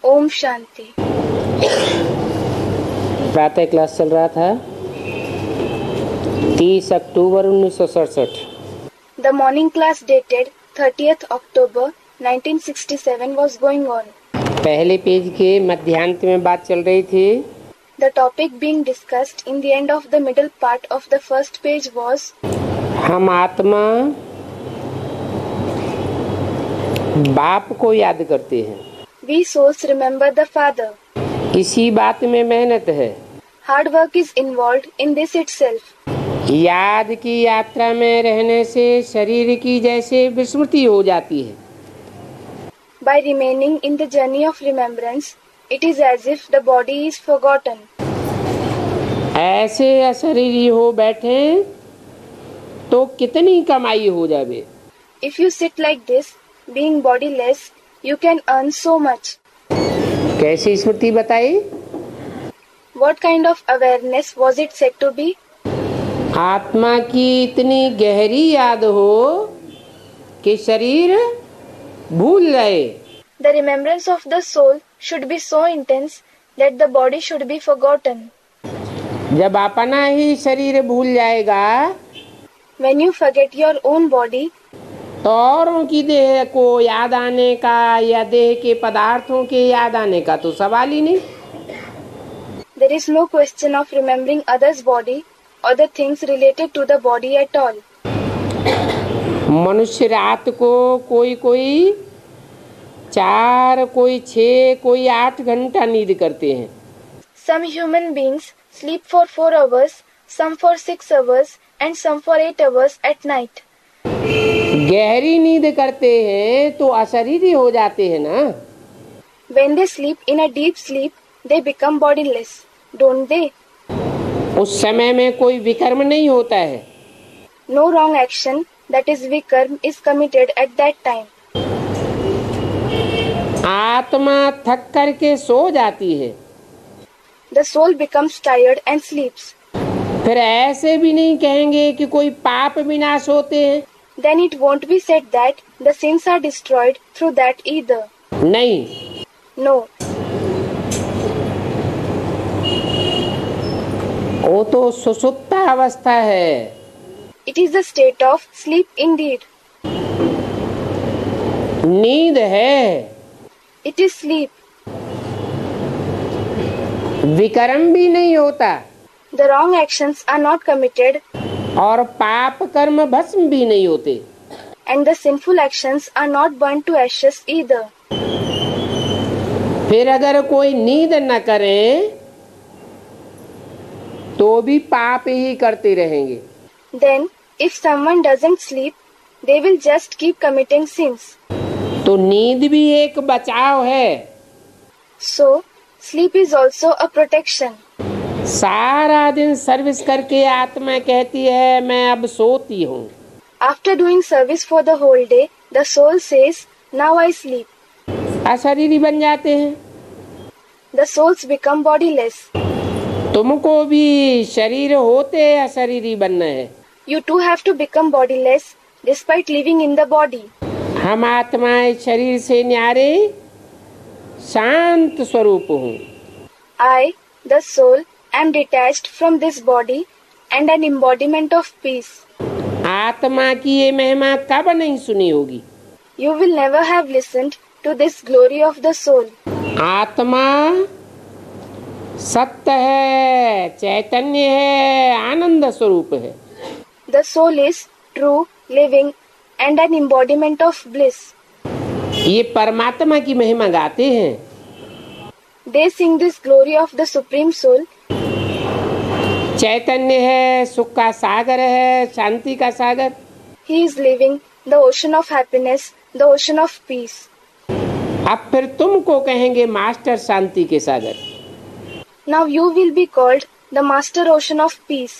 ओम शांति। प्रातः क्लास चल रहा था 30 अक्टूबर 1967। The morning class dated 30th October 1967 was going on. पहले पेज के मध्यांत में बात चल रही थी। The topic being discussed in the end of the middle part of the first page was हम आत्मा बाप को याद करते हैं। We souls remember the Father. इसी बात में मेहनत है। Hard work is involved in this itself. याद की यात्रा में रहने से शरीर की जैसे विस्मृति हो जाती है। By remaining in the journey of remembrance, it is as if the body is forgotten. ऐसे अशरीरी हो बैठे तो कितनी कमाई हो जावे। If you sit like this, being bodiless, you can earn so much. कैसी स्मृति बताई? What kind of awareness was it said to be? आत्मा की इतनी गहरी याद हो कि शरीर भूल जाए। The remembrance of the soul should be so intense that the body should be forgotten. जब अपना ही शरीर भूल जाएगा When you forget your own body, तो औरों की देह को याद आने का या देह के पदार्थों के याद आने का तो सवाल ही नहीं। there is no question of remembering others' body or the things related to the body at all. मनुष्य रात को कोई 4, कोई 6, कोई 8 घंटा नींद करते हैं। Some human beings sleep for 4 hours, some for 6 hours, and some for 8 hours at night. गहरी नींद करते हैं तो अशरीरी हो जाते हैं ना। When they sleep in a deep sleep, they become bodiless, don't they? उस समय में कोई विकर्म नहीं होता है। No wrong action, that is vikarm, is committed at that time. आत्मा थक करके सो जाती है। The soul becomes tired and sleeps. फिर ऐसे भी नहीं कहेंगे कि कोई पाप विनाश होते हैं। Then it won't be said that the sins are destroyed through that either. नहीं, No, वो तो सुसुप्त अवस्था है। it is the state of sleep indeed. नींद है, It is sleep. विकर्म भी नहीं होता The wrong actions are not committed और पाप कर्म भस्म भी नहीं होते। and the sinful actions are not burned to ashes either. फिर अगर कोई नींद न करे तो भी पाप ही करते रहेंगे। Then, if someone doesn't sleep, they will just keep committing sins. तो नींद भी एक बचाव है। So, sleep is also a protection. सारा दिन सर्विस करके आत्मा कहती है मैं अब सोती हूँ। After doing service for the whole day, the soul says, "Now I sleep." अशरीरी बन जाते हैं। The souls become bodiless. तुमको भी शरीर होते अशरीरी बनना है। You too have to become bodiless despite living in the body. हम आत्माएं शरीर से न्यारे शांत स्वरूप हूँ। I, the soul, am detached from this body and an embodiment of peace. आत्मा की ये महिमा कब नहीं सुनी होगी। You will never have listened to this glory of the soul. आत्मा सत्य है, चैतन्य है, आनंद स्वरूप है। The soul is true, living, and an embodiment of bliss. ये परमात्मा की महिमा गाते हैं। They sing this glory of the Supreme Soul. चैतन्य है, सुख का सागर है, शांति का सागर। He is living, the ocean of happiness, the ocean of peace. अब फिर तुमको कहेंगे मास्टर शांति के सागर। Now you will be called the master ocean of peace.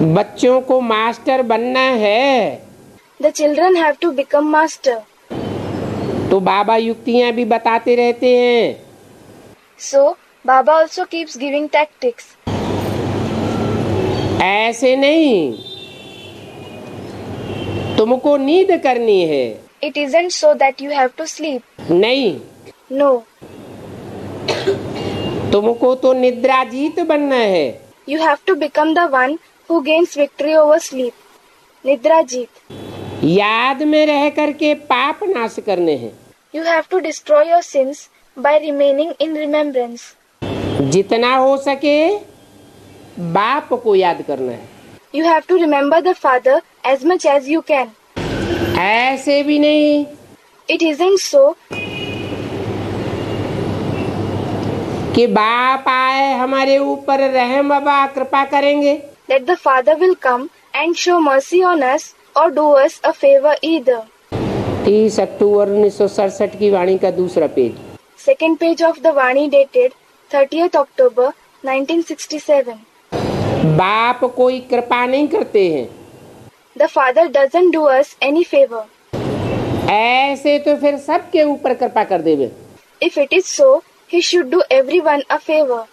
बच्चों को मास्टर बनना है The children have to become master. तो बाबा युक्तियाँ भी बताते रहते हैं। So, Baba also keeps giving tactics. ऐसे नहीं, तुमको नींद करनी है। It isn't so that you have to sleep. नहीं, No. तुमको तो निद्राजीत बनना है। You have to become the one who gains victory over sleep. Nidrajit. याद में रह करके पाप नाश करने हैं। You have to destroy your sins by remaining in remembrance. जितना हो सके बाप को याद करना है। You have to remember the father as much as you can. ऐसे भी नहीं It isn't so कि बाप आए हमारे ऊपर रहम व कृपा करेंगे। that the father will come and show mercy on us or do us a favor either. 30 अक्टूबर 1967 की वाणी का दूसरा page. Second page of the Vani dated 30th October 1967. बाप कोई कृपा नहीं करते हैं। The father doesn't do us any favor. ऐसे तो फिर सबके ऊपर कृपा कर देवे। If it is so, he should do everyone a favor.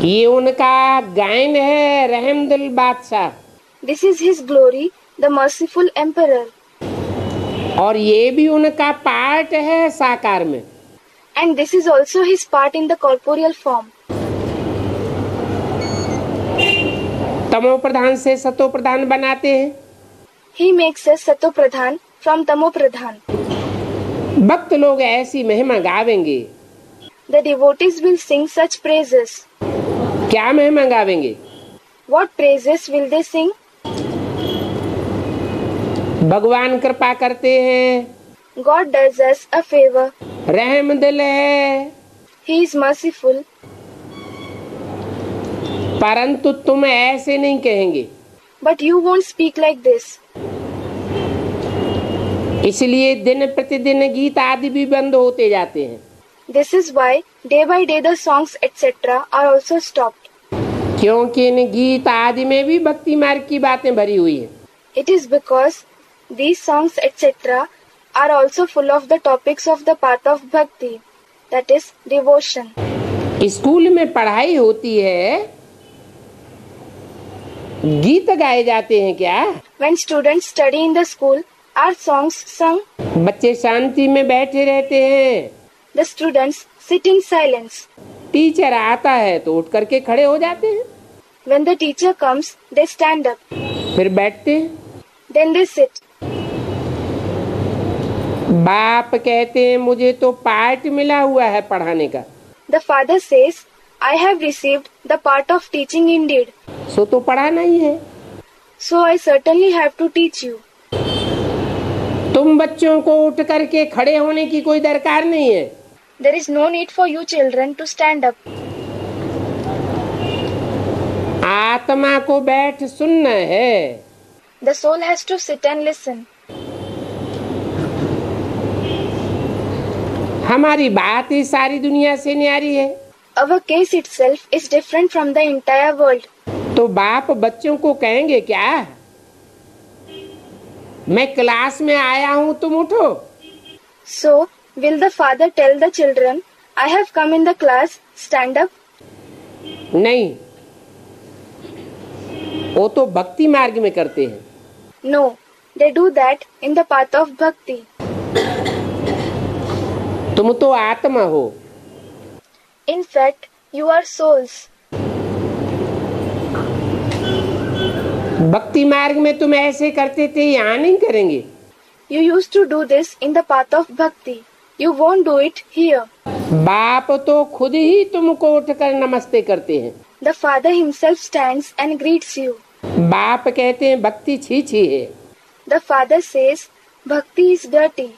ये उनका गायन है रहमदिल बादशाह। This is his glory, the merciful emperor. और ये भी उनका पार्ट है साकार में। And this is also his part in the corporeal form. तमो प्रधान से सतो प्रधान बनाते हैं। He makes us Sato Pradhan from Tamo Pradhan. भक्त लोग ऐसी महिमा गावेंगे। The devotees will sing such praises. क्या महिमा गावेंगे? What praises will they sing? भगवान कृपा करते हैं, God does us a favor. रहमदिल है, He is merciful. परंतु तुम ऐसे नहीं कहेंगे। But you won't speak like this. इसलिए दिन प्रतिदिन गीत आदि भी बंद होते जाते हैं। This is why day by day the songs etc. are also stopped. क्योंकि इन गीत आदि में भी भक्ति मार्ग की बातें भरी हुई है। It is because these songs etc. are also full of the topics of the path of bhakti, that is devotion. School में पढ़ाई होती है, गीत गाए जाते हैं क्या? When students study in the school, are songs sung? बच्चे शांति में बैठे रहते हैं। The students sit in silence. Teacher आता है तो उठ करके खड़े हो जाते हैं, When the teacher comes, they stand up. फिर बैठते हैं। Then they sit. बाप कहते हैं मुझे तो पार्ट मिला हुआ है पढ़ाने का। The father says, I have received the part of teaching indeed. सो तो पढ़ाना ही है। So I certainly have to teach you. तुम बच्चों को उठ करके खड़े होने की कोई दरकार नहीं है। There is no need for you children to stand up. आत्मा को बैठ सुनना है। The soul has to sit and listen. हमारी बात ही सारी दुनिया से न्यारी है। Our case itself is different from the entire world. तो बाप बच्चों को कहेंगे क्या, मैं क्लास में आया हूँ तुम उठो? So, will the father tell the children, I have come in the class, stand up? नहीं, वो तो भक्ति मार्ग में करते हैं। No, they do that in the path of bhakti. तुम तो आत्मा हो। In fact, you are souls. भक्ति मार्ग में तुम ऐसे करते थे, यहाँ नहीं करेंगे। You used to do this in the path of bhakti. You won't do it here. बाप तो खुद ही तुमको उठकर नमस्ते करते हैं। The father himself stands and greets you. बाप कहते हैं भक्ति छी छी है। The father says, bhakti is dirty.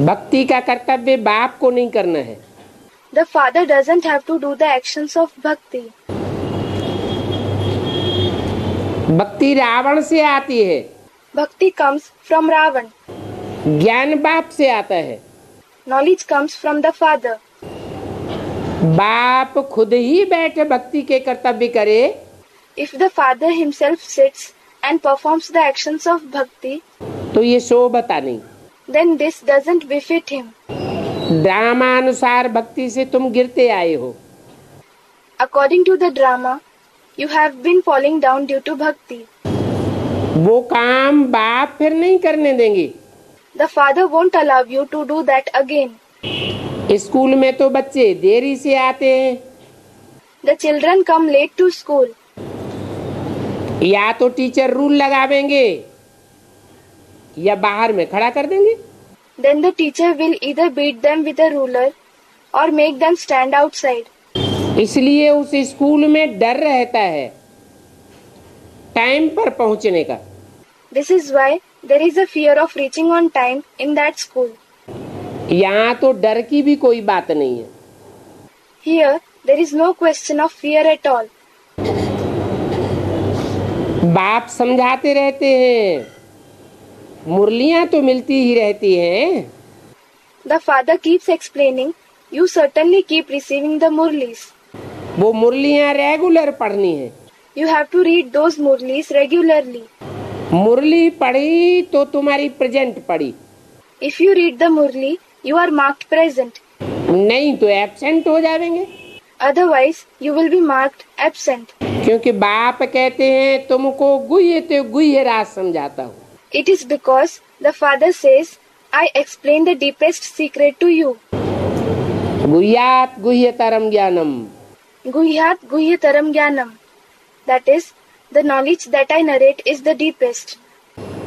भक्ति का कर्तव्य बाप को नहीं करना है। The father doesn't have to do the actions of bhakti. भक्ति रावण से आती है, Bhakti comes from Ravan. ज्ञान बाप से आता है। Knowledge comes from the father. बाप खुद ही बैठे भक्ति के कर्तव्य करे If the father himself sits and performs the actions of bhakti, तो ये शोभता नहीं। then this doesn't befit him. ड्रामानुसार भक्ति से तुम गिरते आए हो। According to the drama, you have been falling down due to bhakti. वो काम बाप फिर नहीं करने देंगे। The father won't allow you to do that again. School में तो बच्चे देरी से आते हैं। The children come late to school. या तो टीचर रूल लगावेंगे या बाहर में खड़ा कर देंगे। Then the teacher will either beat them with a ruler or make them stand outside. इसलिए उस स्कूल में डर रहता है टाइम पर पहुंचने का। This is why there is a fear of reaching on time in that school. यहाँ तो डर की भी कोई बात नहीं है। Here, there is no question of fear at all. बाप समझाते रहते हैं, मुरलियां तो मिलती ही रहती हैं। The father keeps explaining, you certainly keep receiving the murlis. वो मुरलियां रेगुलर पढ़नी है। You have to read those murlis regularly. मुरली पढ़ी तो तुम्हारी प्रेजेंट पढ़ी, If you read the murli, you are marked present. नहीं तो एब्सेंट हो जाएंगे। Otherwise, you will be marked absent. क्योंकि बाप कहते हैं तुमको गुह्य ते गुह्य राज समझाता हूँ। It is because the father says, I explain the deepest secret to you. गुह्यात गुह्यतरम ज्ञानम। Guhyat guhyataram jnanam. That is, the knowledge that I narrate is the deepest.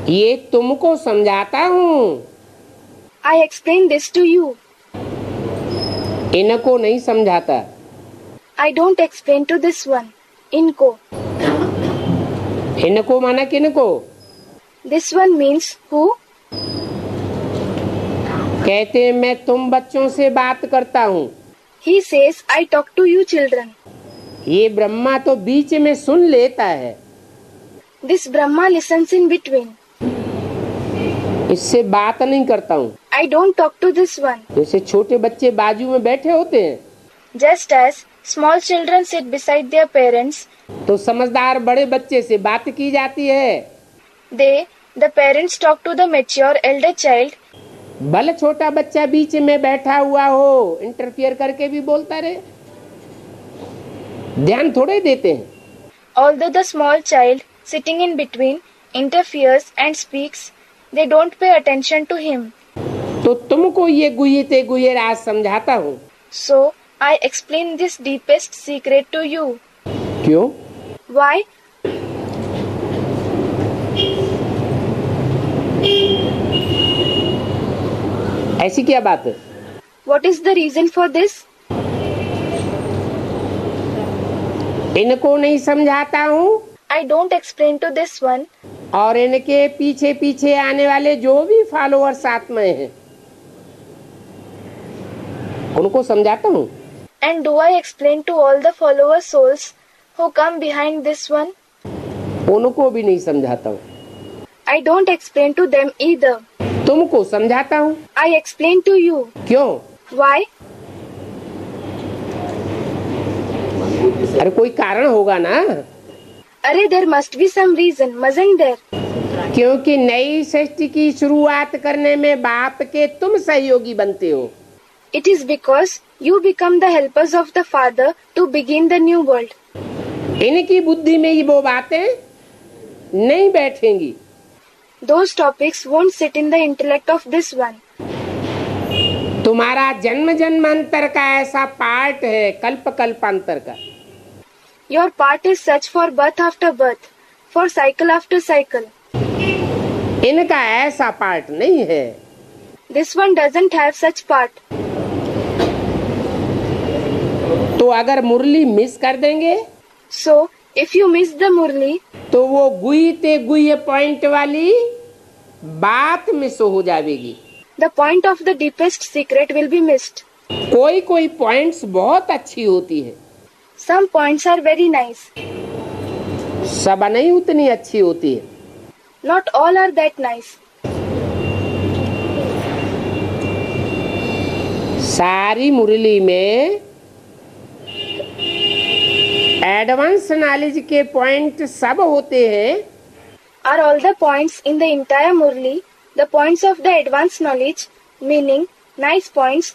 ये तुमको समझाता हूँ, I explain this to you. इनको नहीं समझाता। I don't explain to this one. Inko. इनको माना किनको? This one means who? कहते हैं मैं तुम बच्चों से बात करता हूँ। He says, I talk to you children. ये ब्रह्मा तो बीच में सुन लेता है, This Brahma listens in between. इससे बात नहीं करता हूँ। I don't talk to this one. जैसे छोटे बच्चे बाजू में बैठे होते हैं Just as small children sit beside their parents, तो समझदार बड़े बच्चे से बात की जाती है। the parents talk to the mature elder child. भले छोटा बच्चा बीच में बैठा हुआ हो, इंटरफियर करके भी बोलता रहे, ध्यान थोड़े देते हैं। Although the small child sitting in between interferes and speaks, they don't pay attention to him. तो तुमको ये गुह्य ते गुह्य राज समझाता हूँ। So, I explain this deepest secret to you. क्यों? Why? ऐसी क्या बात है? What is the reason for this? इनको नहीं समझाता हूँ I don't explain to this one, और इनके पीछे पीछे आने वाले जो भी फॉलोअर साथ में हैं उनको समझाता हूँ। and do I explain to all the follower souls who come behind this one? उनको भी नहीं समझाता हूँ। I don't explain to them either. तुमको समझाता हूँ। I explain to you. क्यों? Why? अरे कोई कारण होगा ना। अरे there must be some reason, mustn't there? क्योंकि नई सृष्टि की शुरुआत करने में बाप के तुम सहयोगी बनते हो। It is because you become the helpers of the Father to begin the new world. इनकी बुद्धि में ये वो बातें नहीं बैठेंगी। Those topics won't sit in the intellect of this one. तुम्हारा जन्म जन्मांतर का ऐसा पार्ट है, कल्प कल्पांतर का। Your part is such for birth after birth, for cycle after cycle. इनका ऐसा पार्ट नहीं है। This one doesn't have such part. तो अगर मुरली मिस कर देंगे So, if you miss the Murli, तो वो गुई ते गुई पॉइंट वाली बात मिस हो जाएगी। the point of the deepest secret will be missed. कोई कोई पॉइंट्स बहुत अच्छी होती है, Some points are very nice. सब नहीं उतनी अच्छी होती है। Not all are that nice. सारी मुरली में एडवांस नॉलेज के पॉइंट सब होते हैं। Are all the points in the entire Murli the points of the advanced knowledge, meaning nice points,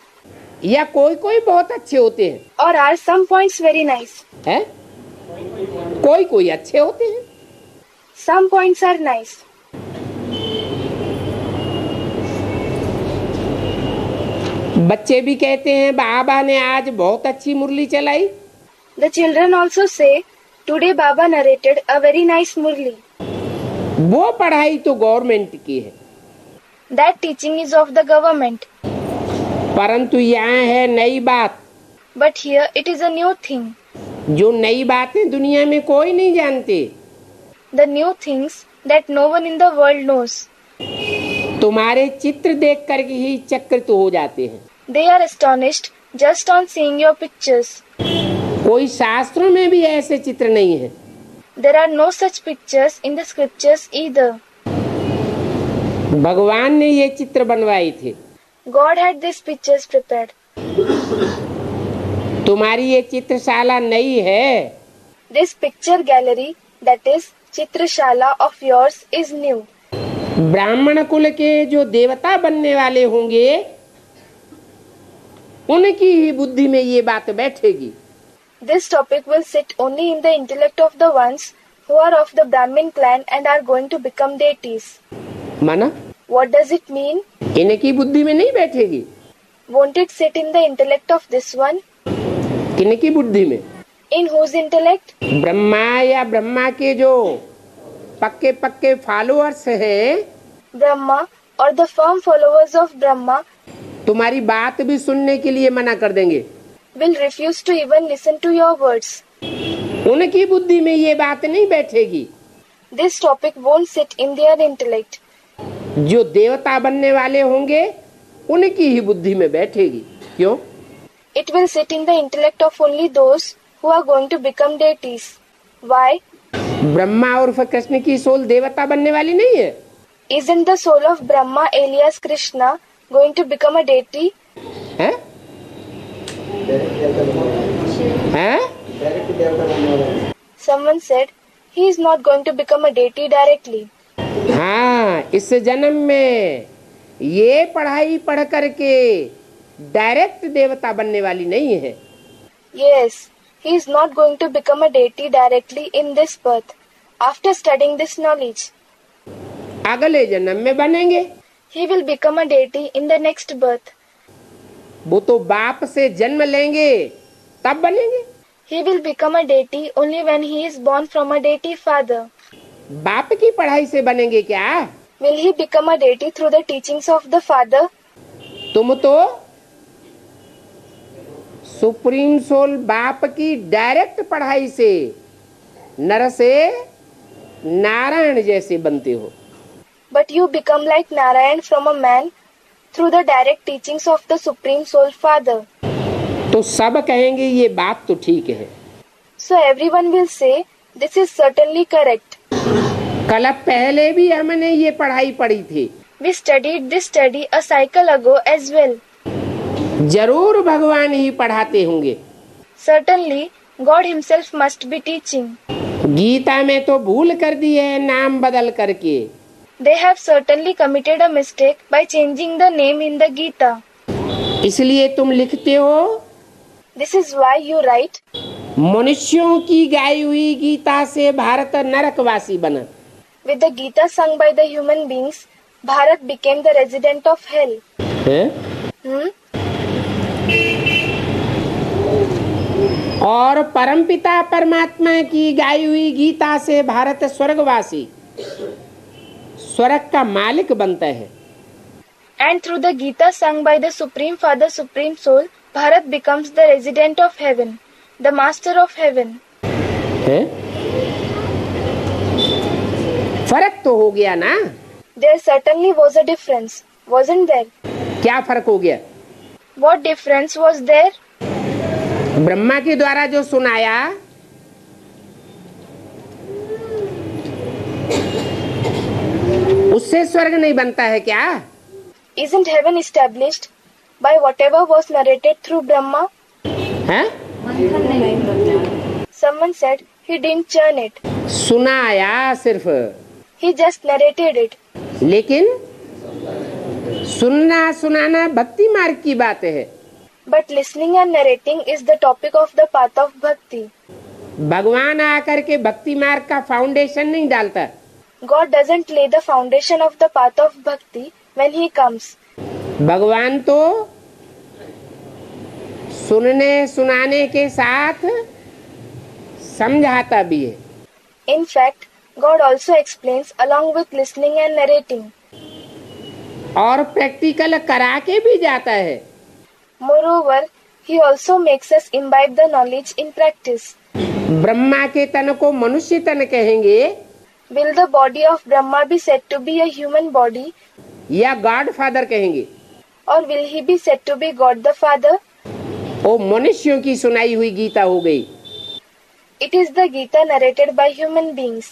या कोई कोई बहुत अच्छे होते हैं, or are some points very nice? है? कोई कोई अच्छे होते हैं। Some points are nice. बच्चे भी कहते हैं बाबा ने आज बहुत अच्छी मुरली चलाई। The children also say, today Baba narrated a very nice Murli. वो पढ़ाई तो गवर्नमेंट की है, That teaching is of the government. परंतु यहाँ है नई बात। But here it is a new thing. जो नई बातें दुनिया में कोई नहीं जानते। The new things that no one in the world knows. तुम्हारे चित्र देख कर ही चकित हो जाते हैं। They are astonished just on seeing your pictures. कोई शास्त्रों में भी ऐसे चित्र नहीं है। There are no such pictures in the scriptures either. भगवान ने ये चित्र बनवाए थे। God had these pictures prepared. तुम्हारी ये चित्रशाला नई है। This picture gallery, that is Chitrashala of yours, is new. ब्राह्मण कुल के जो देवता बनने वाले होंगे उनकी ही बुद्धि में ये बात बैठेगी। This topic will sit only in the intellect of the ones who are of the Brahmin clan and are going to become deities. माना What does it mean? इनकी बुद्धि में नहीं बैठेगी। Won't it sit in the intellect of this one? किनकी बुद्धि में? In whose intellect? Brahma या ब्रह्मा के जो पक्के पक्के फॉलोअर्स हैं, Brahma or the firm followers of Brahma तुम्हारी बात भी सुनने के लिए मना कर देंगे। will refuse to even listen to your words. उनकी बुद्धि में ये बात नहीं बैठेगी। This topic won't sit in their intellect. जो देवता बनने वाले होंगे उनकी ही बुद्धि में बैठेगी। क्यों? It will sit in the intellect of only those who are going to become deities. Why? Brahma और कृष्ण की सोल देवता बनने वाली नहीं है। Isn't the soul of Brahma alias Krishna going to become a deity? हैं? हैं? Someone said he is not going to become a deity directly. हाँ, इस जन्म में ये पढ़ाई पढ़ करके डायरेक्ट देवता बनने वाली नहीं है। Yes, he is not going to become a deity directly in this birth. After studying this knowledge, अगले जन्म में बनेंगे। he will become a deity in the next birth. वो तो बाप से जन्म लेंगे तब बनेंगे। He will become a deity only when he is born from a deity father. बाप की पढ़ाई से बनेंगे क्या? Will he become a deity through the teachings of the father? तुम तो सुप्रीम सोल बाप की डायरेक्ट पढ़ाई से नर से नारायण जैसे बनते हो। But you become like Narayan from a man through the direct teachings of the Supreme Soul Father. तो सब कहेंगे ये बात तो ठीक है। So everyone will say, this is certainly correct. कल पहले भी हमने ये पढ़ाई पढ़ी थी। We studied this study a cycle ago as well. जरूर भगवान ही पढ़ाते होंगे। Certainly, God himself must be teaching. Gita में तो भूल कर दी है नाम बदल करके। They have certainly committed a mistake by changing the name in the Gita. इसलिए तुम लिखते हो This is why you write, मनुष्यों की गाई हुई गीता से भारत नरकवासी बना। with the Gita sung by the human beings, Bharat became the resident of hell. है? और परमपिता परमात्मा की गाई हुई गीता से भारत स्वर्गवासी स्वर्ग का मालिक बनता है। And through the Gita sung by the Supreme Father, Supreme Soul, Bharat becomes the resident of heaven, the master of heaven. है? फर्क तो हो गया ना? There certainly was a difference, wasn't there? क्या फर्क हो गया? What difference was there? Brahma के द्वारा जो सुनाया उससे स्वर्ग नहीं बनता है क्या? Isn't heaven established by whatever was narrated through Brahma? है? Someone said he didn't churn it. सुनाया सिर्फ, He just narrated it. लेकिन सुनना सुनाना भक्ति मार्ग की बात है। But listening and narrating is the topic of the path of bhakti. भगवान आकर के भक्ति मार्ग का फाउंडेशन नहीं डालता। God doesn't lay the foundation of the path of bhakti when he comes. भगवान तो सुनने सुनाने के साथ समझाता भी है। In fact, God also explains along with listening and narrating. और प्रैक्टिकल करा के भी जाता है। Moreover, He also makes us imbibe the knowledge in practice. Brahma के तन को मनुष्य तन कहेंगे Will the body of Brahma be said to be a human body, या गॉड फादर कहेंगे? or will he be said to be God the Father? वो मनुष्यों की सुनाई हुई गीता हो गई। It is the Gita narrated by human beings.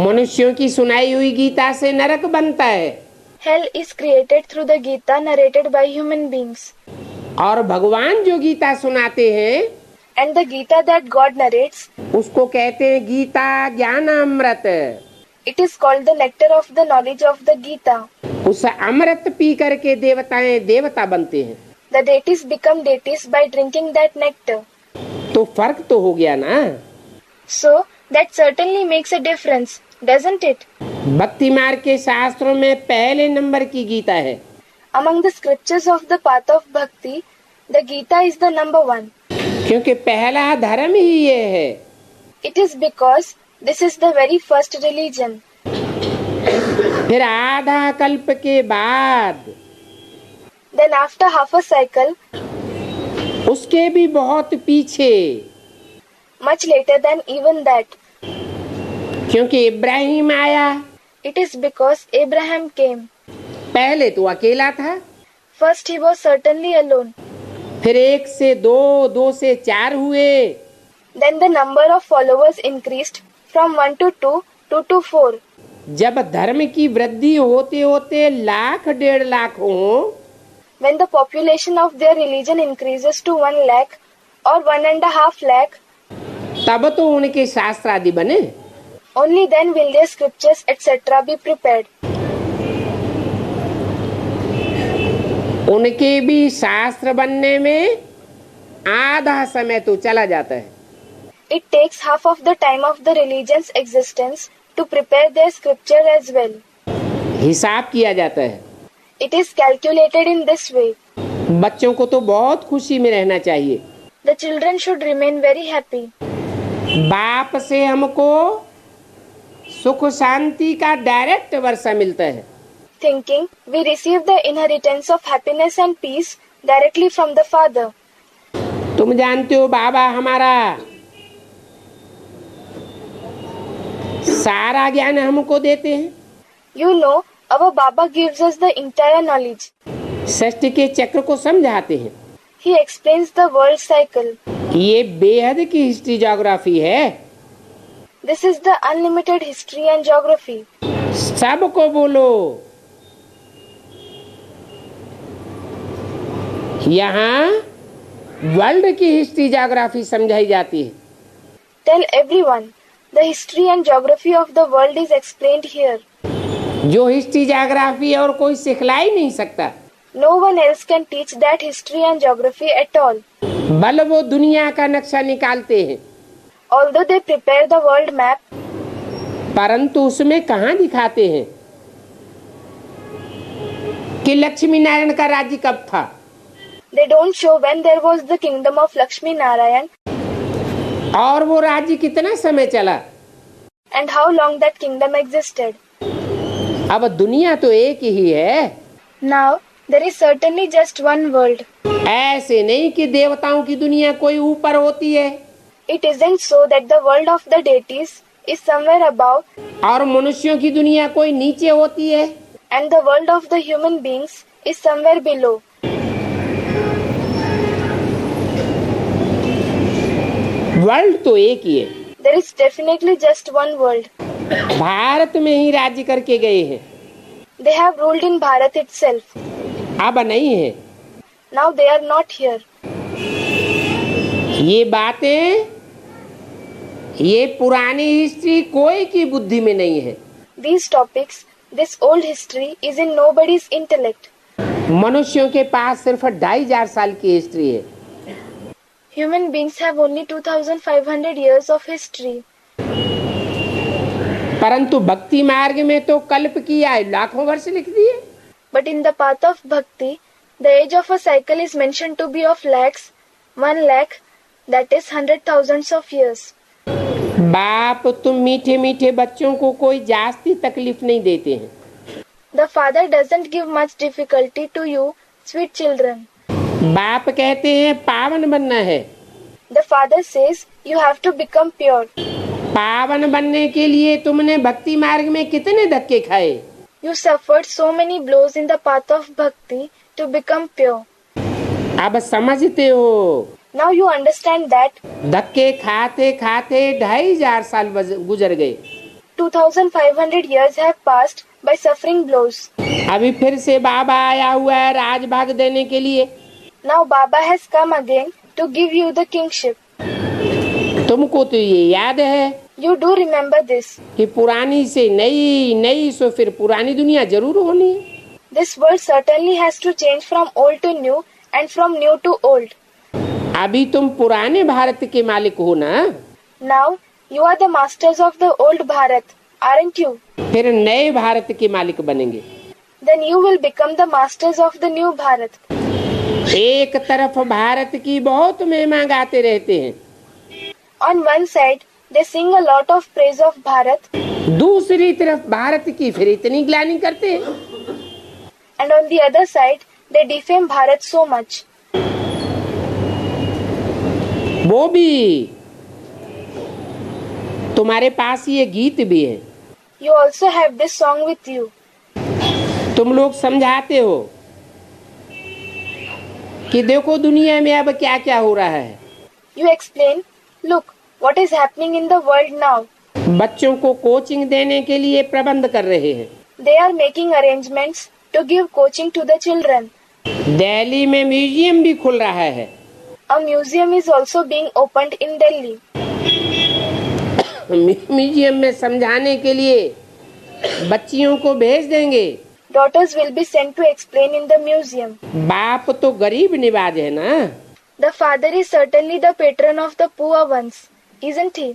मनुष्यों की सुनाई हुई गीता से नरक बनता है। Hell is created through the Gita narrated by human beings. और भगवान जो गीता सुनाते हैं And the Gita that God narrates, उसको कहते हैं गीता ज्ञान अमृत। it is called the nectar of the knowledge of the Gita. उस अमृत पी करके देवताएं देवता बनते हैं। The deities become deities by drinking that nectar. तो फर्क तो हो गया ना। So, that certainly makes a difference, doesn't it? भक्ति मार्ग के शास्त्रों में पहले नंबर की गीता है। Among the scriptures of the path of bhakti, the Gita is the number one. क्योंकि पहला धर्म ही ये है। It is because this is the very first religion. फिर आधा कल्प के बाद Then after half a cycle, उसके भी बहुत पीछे, much later than even that, क्योंकि इब्राहिम आया। it is because Abraham came. पहले तो अकेला था, First he was certainly alone. फिर 1 से 2, 2 से 4 हुए, Then the number of followers increased from 1 to 2, 2 to 4. जब धर्म की वृद्धि होते होते लाख 1.5 लाख हो, When the population of their religion increases to 1 lakh or 1.5 lakh, तब तो उनके शास्त्र आदि बने। only then will their scriptures etc. be prepared. उनके भी शास्त्र बनने में आधा समय तो चला जाता है। It takes half of the time of the religion's existence to prepare their scripture as well. हिसाब किया जाता है। It is calculated in this way. बच्चों को तो बहुत खुशी में रहना चाहिए। The children should remain very happy. बाप से हमको सुख शांति का डायरेक्ट वर्षा मिलता है। Thinking we receive the inheritance of happiness and peace directly from the Father. तुम जानते हो बाबा हमारा सारा ज्ञान हमको देते हैं। You know, our Baba gives us the entire knowledge. सृष्टि के चक्र को समझाते हैं। He explains the world cycle. ये बेहद की हिस्ट्री ज्योग्राफी है। This is the unlimited history and geography. सबको बोलो, यहाँ वर्ल्ड की हिस्ट्री ज्योग्राफी समझाई जाती है। Tell everyone, the history and geography of the world is explained here. जो हिस्ट्री ज्योग्राफी और कोई सिखला ही नहीं सकता। No one else can teach that history and geography at all. बल वो दुनिया का नक्शा निकालते हैं, Although they prepare the world map, परंतु उसमें कहाँ दिखाते हैं कि लक्ष्मी नारायण का राज्य कब था, they don't show when there was the kingdom of Lakshmi Narayan और वो राज्य कितना समय चला। and how long that kingdom existed. अब दुनिया तो एक ही है। Now, there is certainly just one world. ऐसे नहीं कि देवताओं की दुनिया कोई ऊपर होती है It isn't so that the world of the deities is somewhere above और मनुष्यों की दुनिया कोई नीचे होती है। and the world of the human beings is somewhere below. World तो एक ही है। There is definitely just one world. Bharat में ही राज्य करके गए हैं, They have ruled in Bharat itself. अब नहीं है। Now they are not here. ये बातें, ये पुरानी हिस्ट्री कोई की बुद्धि में नहीं है। These topics, this old history is in nobody's intellect. मनुष्यों के पास सिर्फ 2500 साल की हिस्ट्री है। Human beings have only 2500 years of history. परंतु भक्ति मार्ग में तो कल्प किया है, लाखों वर्ष लिख दिए। But in the path of bhakti, The age of a cycle is mentioned to be of lakhs, 1 lakh, that is 100,000 of years. बाप तुम मीठे मीठे बच्चों को कोई जास्ती तकलीफ नहीं देते हैं। The father doesn't give much difficulty to you, sweet children. बाप कहते हैं पावन बनना है। The father says you have to become pure. पावन बनने के लिए तुमने भक्ति मार्ग में कितने धक्के खाए? You suffered so many blows in the path of bhakti to become pure. अब समझते हो? Now you understand that धक्के खाते खाते 2500 साल गुजर गए। 2500 years have passed by suffering blows. अभी फिर से बाबा आया हुआ है राजभाग देने के लिए। Now Baba has come again to give you the kingship. तुमको तो ये याद है You do remember this. कि पुरानी से नई, नई सो फिर पुरानी दुनिया जरूर होनी है। This world certainly has to change from old to new and from new to old. अभी तुम पुराने भारत के मालिक हो ना? Now you are the masters of the old Bharat, aren't you? फिर नए भारत के मालिक बनेंगे। Then you will become the masters of the new Bharat. एक तरफ भारत की बहुत महिमा गाते रहते हैं, On one side, they sing a lot of praise of Bharat, दूसरी तरफ भारत की फिर इतनी ग्लानि करते हैं। and on the other side, they defame Bharat so much. वो भी तुम्हारे पास ये गीत भी है। You also have this song with you. तुम लोग समझाते हो कि देखो दुनिया में अब क्या क्या हो रहा है। You explain, look, what is happening in the world now. बच्चों को कोचिंग देने के लिए प्रबंध कर रहे हैं। They are making arrangements to give coaching to the children. Delhi में म्यूजियम भी खुल रहा है। A museum is also being opened in Delhi. Museum में समझाने के लिए बच्चियों को भेज देंगे। Daughters will be sent to explain in the museum. बाप तो गरीब निवाज है ना? The father is certainly the patron of the poor ones, isn't he?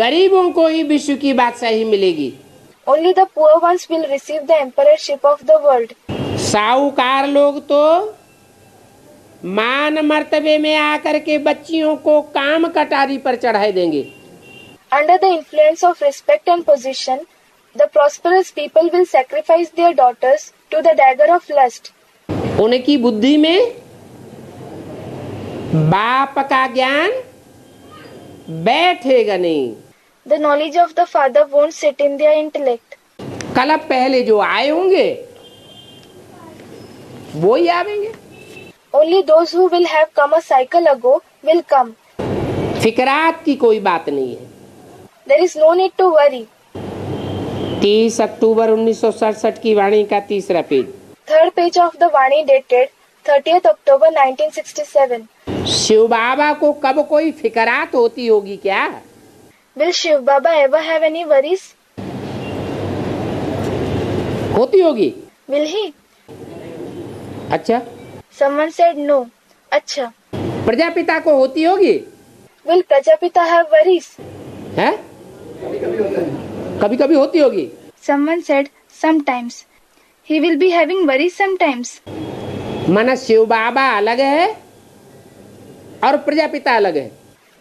गरीबों को ही विश्व की बादशाही मिलेगी। Only the poor ones will receive the emperorship of the world. साहूकार लोग तो मान मर्तबे में आकर के बच्चियों को काम कटारी पर चढ़ाई देंगे। Under the influence of respect and position, the prosperous people will sacrifice their daughters to the dagger of lust. उनकी बुद्धि में बाप का ज्ञान बैठेगा नहीं। The knowledge of the father won't sit in their intellect. कल पहले जो आए होंगे वो ही आवेंगे। Only those who will have come a cycle ago will come. फिकरात की कोई बात नहीं है। There is no need to worry. 30 अक्टूबर 1967 की वाणी का 3रा page. Third page of the Vani dated 30th October 1967. Shiv Baba को कब कोई फिकरात होती होगी क्या? Will Shiv Baba ever have any worries? होती होगी। Will he? अच्छा, Someone said no. Acha. Prajapita को होती होगी? Will Prajapita have worries? है? कभी कभी होती होगी। Someone said sometimes. He will be having worries sometimes. माना शिव बाबा अलग है और प्रजापिता अलग है।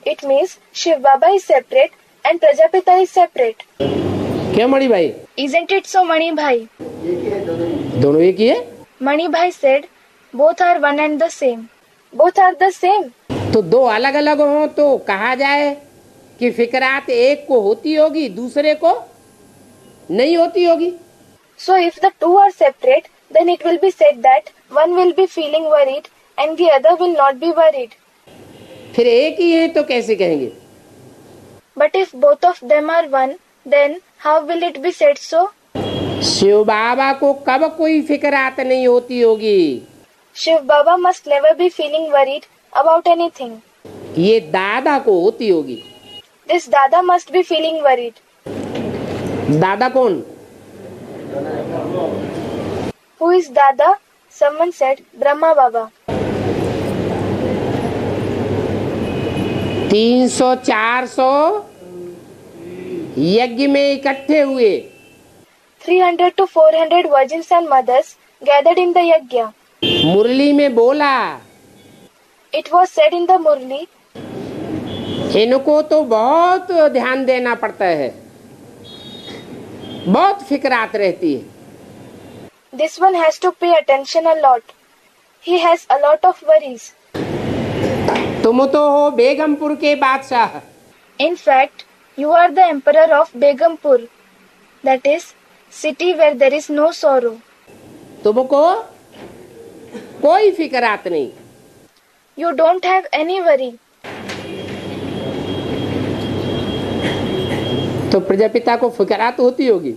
It means Shiv Baba is separate and Prajapita is separate. क्यों मणि भाई? Isn't it so, Mani Bhai? दोनों एक ही है। Mani Bhai said, both are one and the same. Both are the same. तो दो अलग अलग हो तो कहा जाए कि फिकरात एक को होती होगी दूसरे को नहीं होती होगी। So if the two are separate, then it will be said that one will be feeling worried and the other will not be worried. फिर एक ही है तो कैसे कहेंगे? But if both of them are one, then how will it be said so? Shiv Baba को कब कोई फिकरात नहीं होती होगी। Shiv Baba must never be feeling worried about anything. ये दादा को होती होगी। This Dada must be feeling worried. दादा कौन? Who is Dada? Someone said Brahma Baba. 300-400 यज्ञ में इकट्ठे हुए। 300 to 400 virgins and mothers gathered in the yajna. मुरली में बोला। It was said in the Murli. इनको तो बहुत ध्यान देना पड़ता है, बहुत फिक्रात रहती है। This one has to pay attention a lot. He has a lot of worries. तुम तो हो बेगमपुर के बादशाह। In fact, you are the emperor of Begumpur. That is, city where there is no sorrow. तुमको कोई फिक्रात नहीं। You don't have any worry. तो प्रजापिता को फिक्रात होती होगी।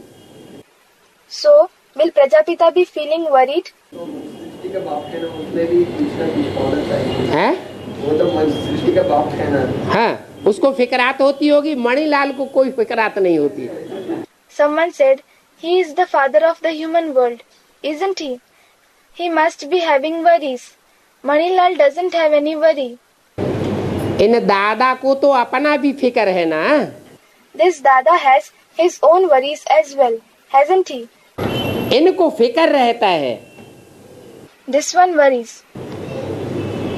So, will Prajapita be feeling worried? सृष्टि का बाप है ना, उसमें भी कुछ ना कुछ होना चाहिए। हैं? वो तो सृष्टि का बाप है ना। हाँ, उसको फिक्रात होती होगी, मणिलाल को कोई फिक्रात नहीं होती। Someone said, he is the father of the human world, isn't he? He must be having worries. Manilal doesn't have any worry. इन दादा को तो अपना भी फिक्र है ना। This Dada has his own worries as well, hasn't he? इनको फिक्र रहता है। This one worries.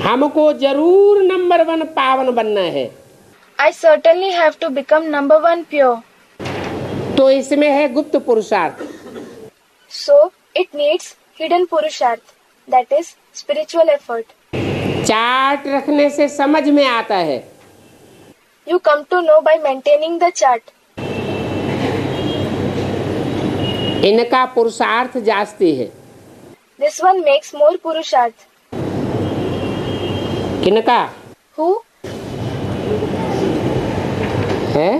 हमको जरूर नंबर 1 पावन बनना है। I certainly have to become number 1 pure. तो इसमें है गुप्त पुरुषार्थ। So, it needs hidden purusharth, that is, spiritual effort. Chart रखने से समझ में आता है। You come to know by maintaining the chart. इनका पुरुषार्थ जास्ती है। This one makes more purusharth. किनका Who? है?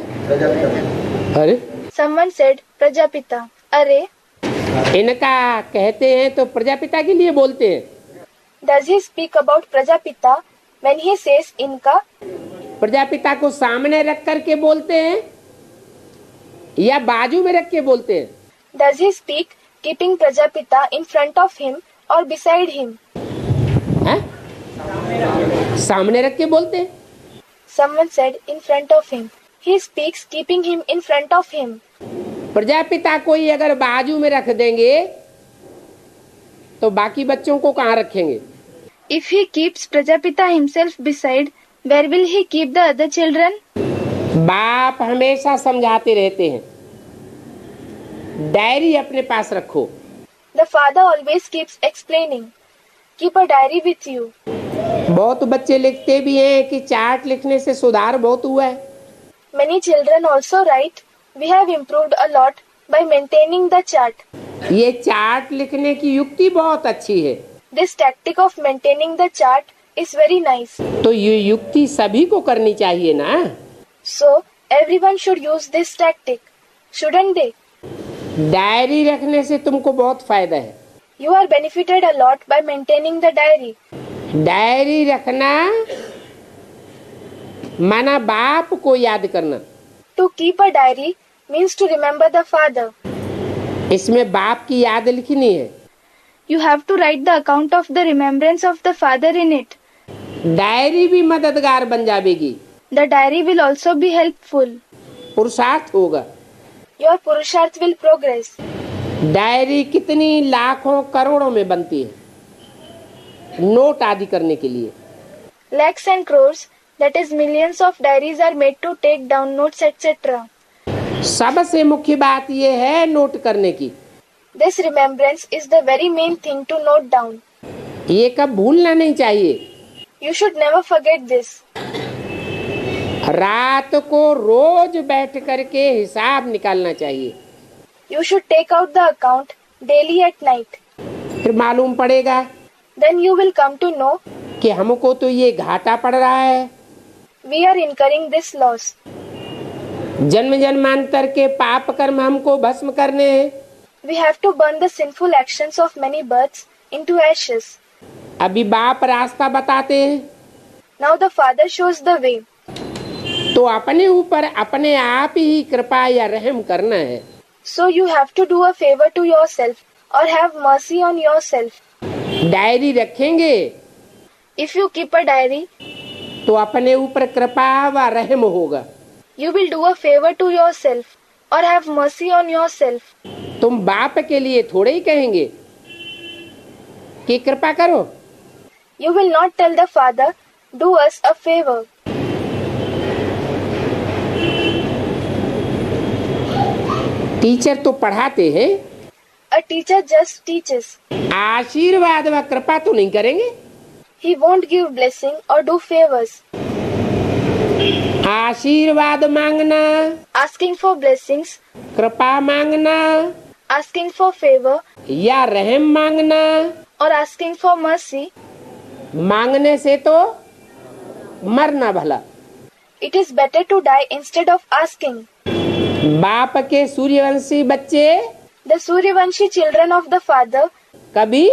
अरे Someone said Prajapita. अरे, इनका कहते हैं तो प्रजापिता के लिए बोलते हैं। does he speak about Prajapita when he says इनका? प्रजापिता को सामने रख करके बोलते हैं या बाजू में रख के बोलते हैं? Does he speak keeping Prajapita in front of him or beside him? हैं? सामने रख के बोलते हैं। Someone said in front of him. He speaks keeping him in front of him. Prajapita को ही अगर बाजू में रख देंगे तो बाकी बच्चों को कहाँ रखेंगे? If he keeps Prajapita himself beside, where will he keep the other children? बाप हमेशा समझाते रहते हैं, डायरी अपने पास रखो। The father always keeps explaining. Keep a diary with you. बहुत बच्चे लिखते भी हैं कि चार्ट लिखने से सुधार बहुत हुआ है। Many children also write, we have improved a lot by maintaining the chart. ये चार्ट लिखने की युक्ति बहुत अच्छी है। This tactic of maintaining the chart is very nice. तो ये युक्ति सभी को करनी चाहिए ना। So, everyone should use this tactic, shouldn't they? Diary रखने से तुमको बहुत फायदा है। You are benefited a lot by maintaining the diary. Diary रखना माना बाप को याद करना। To keep a diary means to remember the father. इसमें बाप की याद लिखनी है। You have to write the account of the remembrance of the father in it. Diary भी मददगार बन जाएगी। The diary will also be helpful. पुरुषार्थ होगा। Your purusharth will progress. Diary कितनी लाखों करोड़ों में बनती है नोट आदि करने के लिए। Lakhs and crores, that is millions of diaries are made to take down notes etc. सबसे मुख्य बात यह है नोट करने की। This remembrance is the very main thing to note down. ये कब भूलना नहीं चाहिए। You should never forget this. रात को रोज बैठ करके हिसाब निकालना चाहिए। You should take out the account daily at night. फिर मालूम पड़ेगा Then you will come to know कि हमको तो ये घाटा पड़ रहा है। we are incurring this loss. जन्म जन्मांतर के पाप कर्म हमको भस्म करने हैं। We have to burn the sinful actions of many births into ashes. अभी बाप रास्ता बताते हैं Now the father shows the way. तो अपने ऊपर अपने आप ही कृपा या रहम करना है। So you have to do a favor to yourself or have mercy on yourself. Diary रखेंगे If you keep a diary, तो अपने ऊपर कृपा व रहम होगा। you will do a favor to yourself or have mercy on yourself. तुम बाप के लिए थोड़े ही कहेंगे, कि कृपा करो। You will not tell the father, do us a favor. Teacher तो पढ़ाते हैं, A teacher just teaches. आशीर्वाद व कृपा तो नहीं करेंगे। He won't give blessing or do favors. आशीर्वाद मांगना, Asking for blessings, कृपा मांगना asking for favor, या रहम मांगना, or asking for mercy, मांगने से तो मरना भला। it is better to die instead of asking. बाप के सूर्यवंशी बच्चे The Suryavanshi children of the father कभी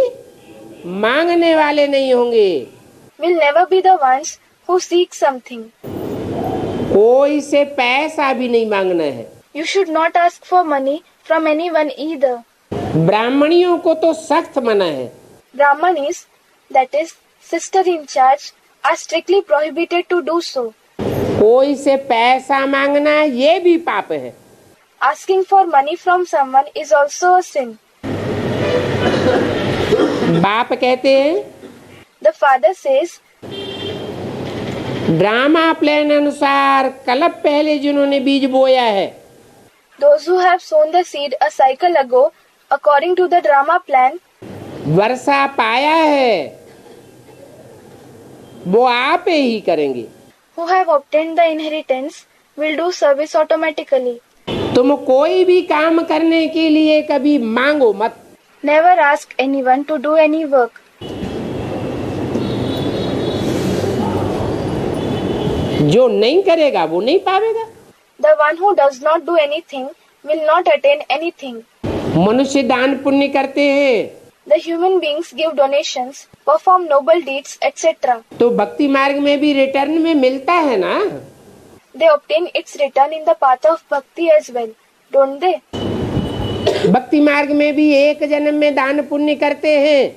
मांगने वाले नहीं होंगे। will never be the ones who seek something. कोई से पैसा भी नहीं मांगना है। You should not ask for money from anyone either. ब्राह्मणियों को तो सख्त मना है। Brahmanis, that is, sister in charge, are strictly prohibited to do so. कोई से पैसा मांगना ये भी पाप है। Asking for money from someone is also a sin. बाप कहते हैं The father says, drama plan अनुसार कल पहले जिन्होंने बीज बोया है, those who have sown the seed a cycle ago, according to the drama plan, वर्षा पाया है, वो आप ही करेंगे। who have obtained the inheritance, will do service automatically. तुम कोई भी काम करने के लिए कभी मांगो मत। Never ask anyone to do any work. जो नहीं करेगा वो नहीं पावेगा। The one who does not do anything will not attain anything. मनुष्य दान पुण्य करते हैं The human beings give donations, perform noble deeds, etc. तो भक्ति मार्ग में भी रिटर्न में मिलता है ना। They obtain its return in the path of bhakti as well, don't they? भक्ति मार्ग में भी एक जन्म में दान पुण्य करते हैं,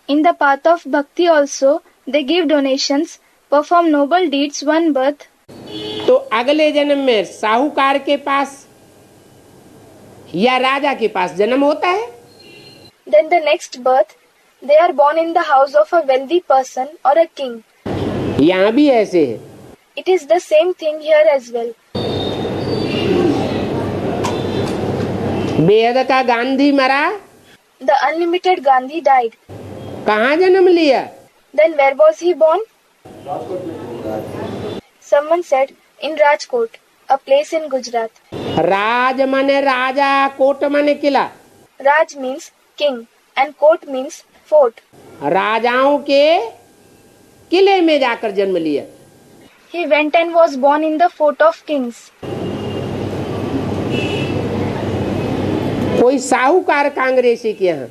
In the path of bhakti also, they give donations, perform noble deeds one birth, तो अगले जन्म में साहूकार के पास या राजा के पास जन्म होता है। then the next birth, they are born in the house of a wealthy person or a king. यहाँ भी ऐसे है। It is the same thing here as well. बेहद का गांधी मरा, The unlimited Gandhi died. कहाँ जन्म लिया? Then where was he born? Someone said, in Rajkot, a place in Gujarat. राज माने राजा, कोट माने किला। Raj means king and Kot means fort. राजाओं के किले में जाकर जन्म लिया। He went and was born in the fort of kings. कोई साहूकार कांग्रेसी के यहाँ,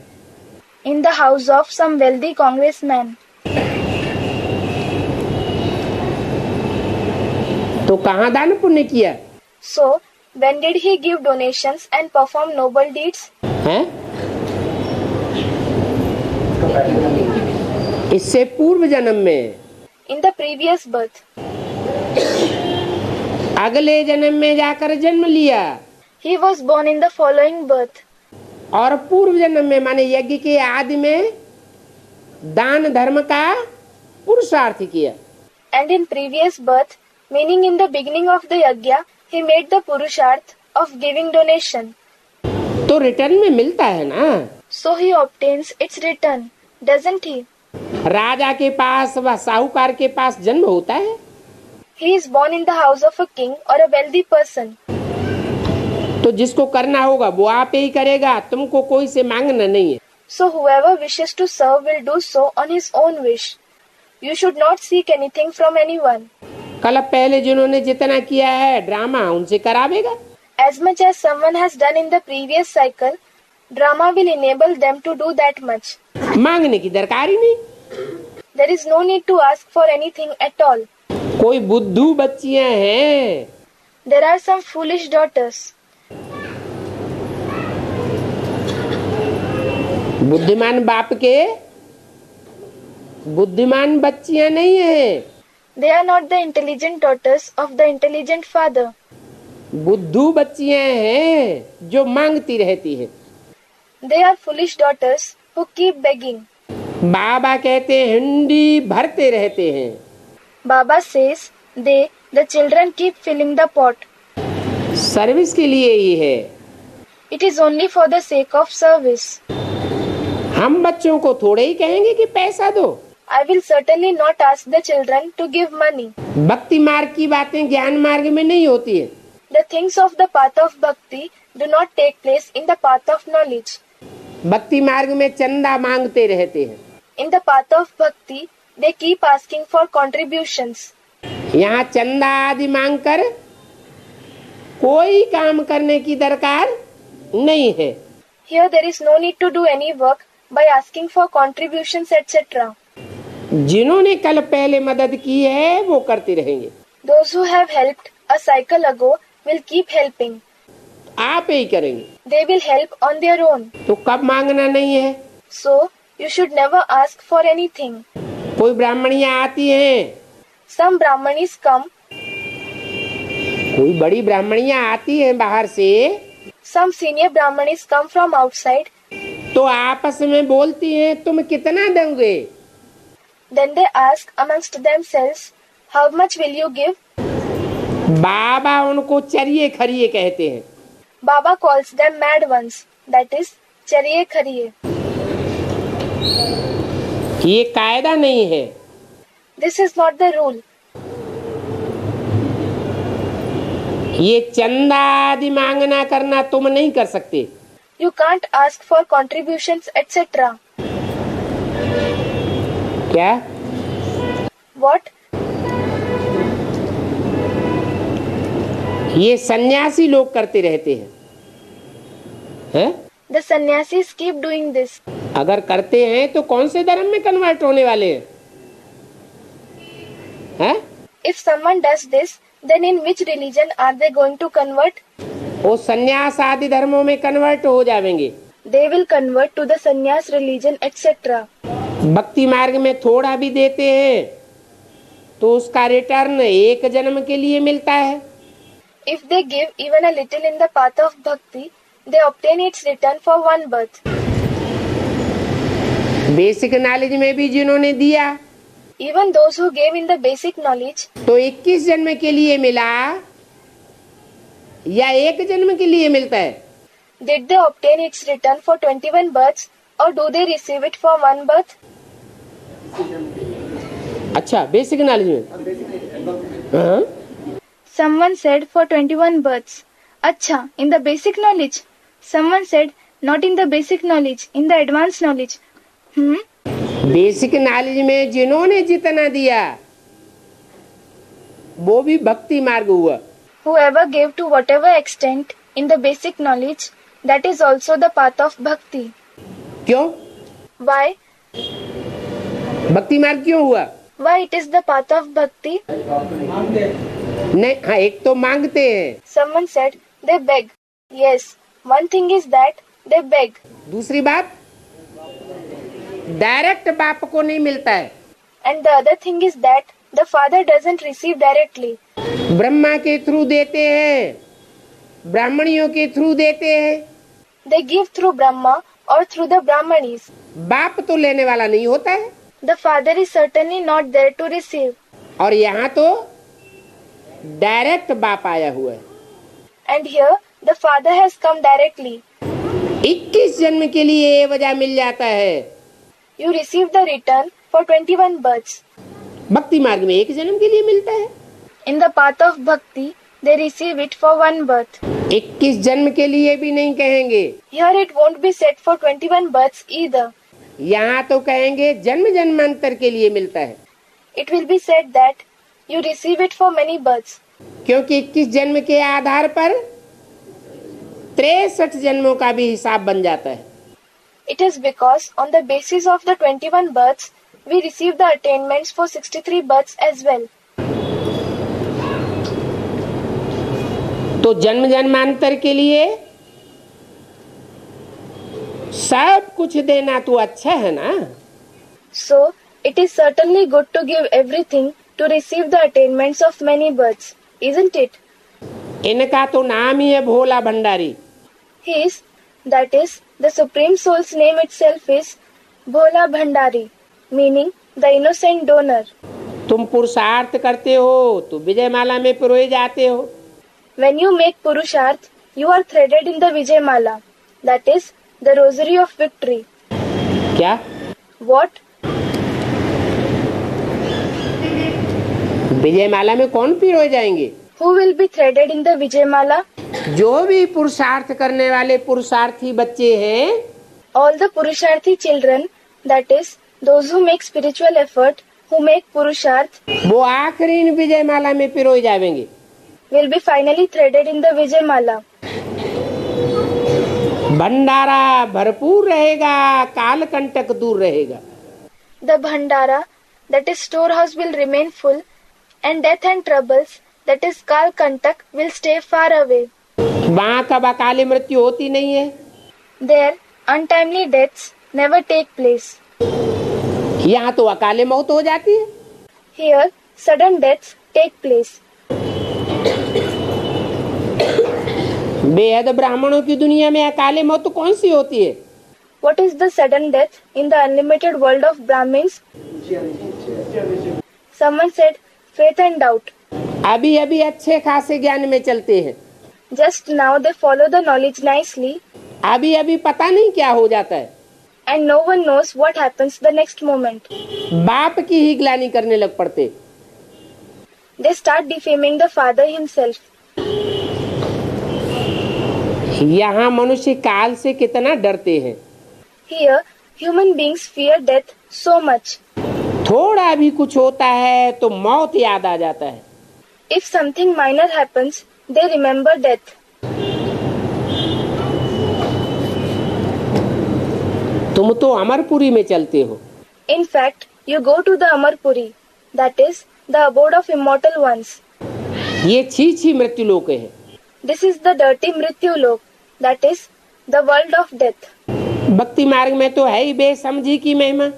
In the house of some wealthy congressman. तो कहाँ दान पुण्य किया So, when did he give donations and perform noble deeds? है? इससे पूर्व जन्म में, In the previous birth. अगले जन्म में जाकर जन्म लिया, He was born in the following birth. और पूर्व जन्म में माने यज्ञ के आदि में दान धर्म का पुरुषार्थ किया। And in previous birth, meaning in the beginning of the yajna, he made the purusharth of giving donation. तो रिटर्न में मिलता है ना। So he obtains its return, doesn't he? राजा के पास व साहूकार के पास जन्म होता है, He is born in the house of a king or a wealthy person. तो जिसको करना होगा वो आप ही करेगा, तुमको कोई से मांगना नहीं है। So whoever wishes to serve will do so on his own wish. You should not seek anything from anyone. कल पहले जिन्होंने जितना किया है ड्रामा उनसे करावेगा। As much as someone has done in the previous cycle, drama will enable them to do that much. मांगने की दरकार ही नहीं। There is no need to ask for anything at all. कोई बुद्धू बच्चियां हैं, There are some foolish daughters. बुद्धिमान बाप के बुद्धिमान बच्चियां नहीं है, They are not the intelligent daughters of the intelligent father. बुद्धू बच्चियां हैं जो मांगती रहती है। They are foolish daughters who keep begging. बाबा कहते हैं हंडी भरते रहते हैं। Baba says they, the children, keep filling the pot. Service के लिए ही है। It is only for the sake of service. हम बच्चों को थोड़े ही कहेंगे कि पैसा दो। I will certainly not ask the children to give money. भक्ति मार्ग की बातें ज्ञान मार्ग में नहीं होती है। The things of the path of bhakti do not take place in the path of knowledge. भक्ति मार्ग में चंदा मांगते रहते हैं। In the path of bhakti, they keep asking for contributions. यहाँ चंदा आदि मांगकर कोई काम करने की दरकार नहीं है। Here there is no need to do any work by asking for contributions, etc. जिन्होंने कल पहले मदद की है वो करते रहेंगे। Those who have helped a cycle ago will keep helping. आप ही करेंगे। They will help on their own. तो कब मांगना नहीं है। So, you should never ask for anything. कोई ब्राह्मणियाँ आती हैं, Some Brahmanis come, कोई बड़ी ब्राह्मणियाँ आती हैं बाहर से, some senior Brahmanis come from outside, तो आपस में बोलती हैं तुम कितना दोगे। then they ask amongst themselves, how much will you give? बाबा उनको चरिए खरिए कहते हैं। Baba calls them mad ones, that is, chariye khariye. ये कायदा नहीं है। This is not the rule. ये चंदा आदि मांगना करना तुम नहीं कर सकते। You can't ask for contributions, etc. क्या? What? ये सन्यासी लोग करते रहते हैं। हैं? The sannyasis keep doing this. अगर करते हैं तो कौन से धर्म में कन्वर्ट होने वाले हैं? हैं? If someone does this, then in which religion are they going to convert? वो सन्यास आदि धर्मों में कन्वर्ट हो जाएंगे। They will convert to the sannyas religion, etc. भक्ति मार्ग में थोड़ा भी देते हैं तो उसका रिटर्न एक जन्म के लिए मिलता है। If they give even a little in the path of bhakti, they obtain its return for one birth. Basic knowledge में भी जिन्होंने दिया Even those who gave in the basic knowledge, तो 21 जन्म के लिए मिला या एक जन्म के लिए मिलता है। did they obtain its return for 21 births or do they receive it for one birth? अच्छा, बेसिक नॉलेज में हाँ? Someone said for 21 births. Acha, in the basic knowledge. Someone said not in the basic knowledge, in the advanced knowledge. Basic knowledge में जिन्होंने जितना दिया वो भी भक्ति मार्ग हुआ। Whoever gave to whatever extent in the basic knowledge, that is also the path of bhakti. क्यों? Why? भक्ति मार्ग क्यों हुआ? Why it is the path of bhakti? नहीं, हाँ, एक तो मांगते हैं, Someone said they beg. Yes, one thing is that they beg. दूसरी बात डायरेक्ट बाप को नहीं मिलता है। And the other thing is that the father doesn't receive directly. Brahma के थ्रू देते हैं, ब्राह्मणियों के थ्रू देते हैं। They give through Brahma or through the Brahmanis. बाप तो लेने वाला नहीं होता है। The father is certainly not there to receive. और यहाँ तो डायरेक्ट बाप आया हुआ है। And here the father has come directly. 21 जन्म के लिए ये वजह मिल जाता है। You receive the return for 21 births. भक्ति मार्ग में एक जन्म के लिए मिलता है। In the path of bhakti, they receive it for one birth. 21 जन्म के लिए भी नहीं कहेंगे, Here it won't be said for 21 births either. यहाँ तो कहेंगे जन्म जन्मांतर के लिए मिलता है। It will be said that you receive it for many births. क्योंकि 21 जन्म के आधार पर 63 जन्मों का भी हिसाब बन जाता है। It is because on the basis of the 21 births, we receive the attainments for 63 births as well. तो जन्म जन्मांतर के लिए सब कुछ देना तो अच्छा है ना। So, it is certainly good to give everything to receive the attainments of many births, isn't it? इनका तो नाम ही है Bhola Bhandari. His, that is, the Supreme Soul's name itself is Bhola Bhandari, meaning the innocent donor. तुम पुरुषार्थ करते हो तो विजय माला में पिरोए जाते हो। When you make Purusharth, you are threaded in the Vijay Mala, that is, the rosary of victory. क्या? What? विजय माला में कौन पिरोए जाएंगे? Who will be threaded in the Vijay Mala? जो भी पुरुषार्थ करने वाले पुरुषार्थी बच्चे हैं, All the Purusharthi children, that is, those who make spiritual effort, who make Purusharth, वो आखिरी इन विजय माला में पिरोए जाएंगे। will be finally threaded in the Vijay Mala. भंडारा भरपूर रहेगा, काल कंटक दूर रहेगा। The Bhandara, that is storehouse, will remain full, and death and troubles, that is Kal Kantak, will stay far away. वहाँ कब अकाली मृत्यु होती नहीं है। There, untimely deaths never take place. यहाँ तो अकाले मौत हो जाती है। Here, sudden deaths take place. बेहद ब्राह्मणों की दुनिया में अकाले मौत कौन सी होती है? What is the sudden death in the unlimited world of Brahmins? Someone said, faith and doubt. अभी अभी अच्छे खासे ज्ञान में चलते हैं, Just now they follow the knowledge nicely, अभी अभी पता नहीं क्या हो जाता है। and no one knows what happens the next moment. बाप की ही ग्लानि करने लग पड़ते। They start defaming the father himself. यहाँ मनुष्य काल से कितना डरते हैं। Here, human beings fear death so much. थोड़ा भी कुछ होता है तो मौत याद आ जाता है। If something minor happens, they remember death. तुम तो अमरपुरी में चलते हो। In fact, you go to the Amarpuri, that is, the abode of immortal ones. ये छी मृत्यु लोक है। This is the dirty Mrityu Lok, that is, the world of death. भक्ति मार्ग में तो है ही बेसमझी की महिमा।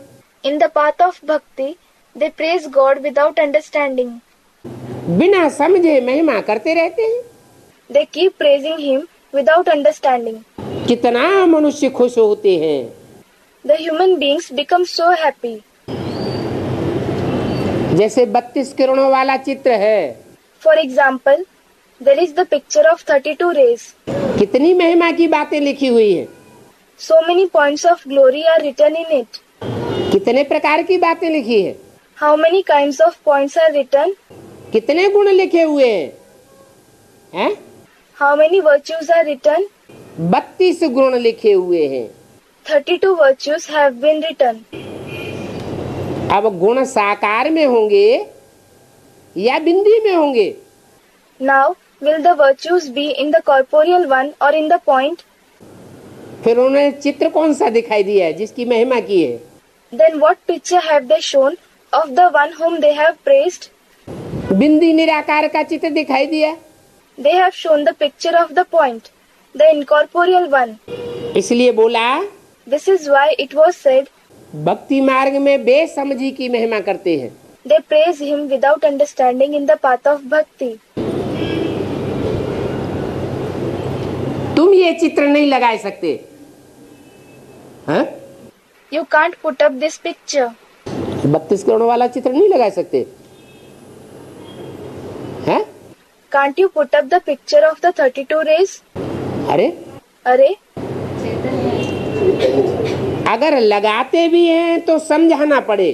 In the path of bhakti, they praise God without understanding. बिना समझे महिमा करते रहते हैं। They keep praising Him without understanding. कितना मनुष्य खुश होते हैं। The human beings become so happy. जैसे 32 किरणों वाला चित्र है। For example, there is the picture of 32 rays. कितनी महिमा की बातें लिखी हुई है। So many points of glory are written in it. कितने प्रकार की बातें लिखी है। How many kinds of points are written? कितने गुण लिखे हुए हैं? How many virtues are written? 32 गुण लिखे हुए हैं। 32 virtues have been written. अब गुण साकार में होंगे या बिंदी में होंगे? Now, will the virtues be in the corporeal one or in the point? फिर उन्हें चित्र कौन सा दिखाई दिया है जिसकी महिमा की है? Then what picture have they shown of the one whom they have praised? बिंदी निराकार का चित्र दिखाई दिया। They have shown the picture of the point, the incorporeal one. इसलिए बोला This is why it was said, भक्ति मार्ग में बेसमझी की महिमा करते हैं। they praise Him without understanding in the path of bhakti. तुम ये चित्र नहीं लगा सकते, हाँ? You can't put up this picture. 32 crore वाला चित्र नहीं लगा सकते, हैं? Can't you put up the picture of the 32 rays? अरे अरे, अगर लगाते भी हैं तो समझाना पड़े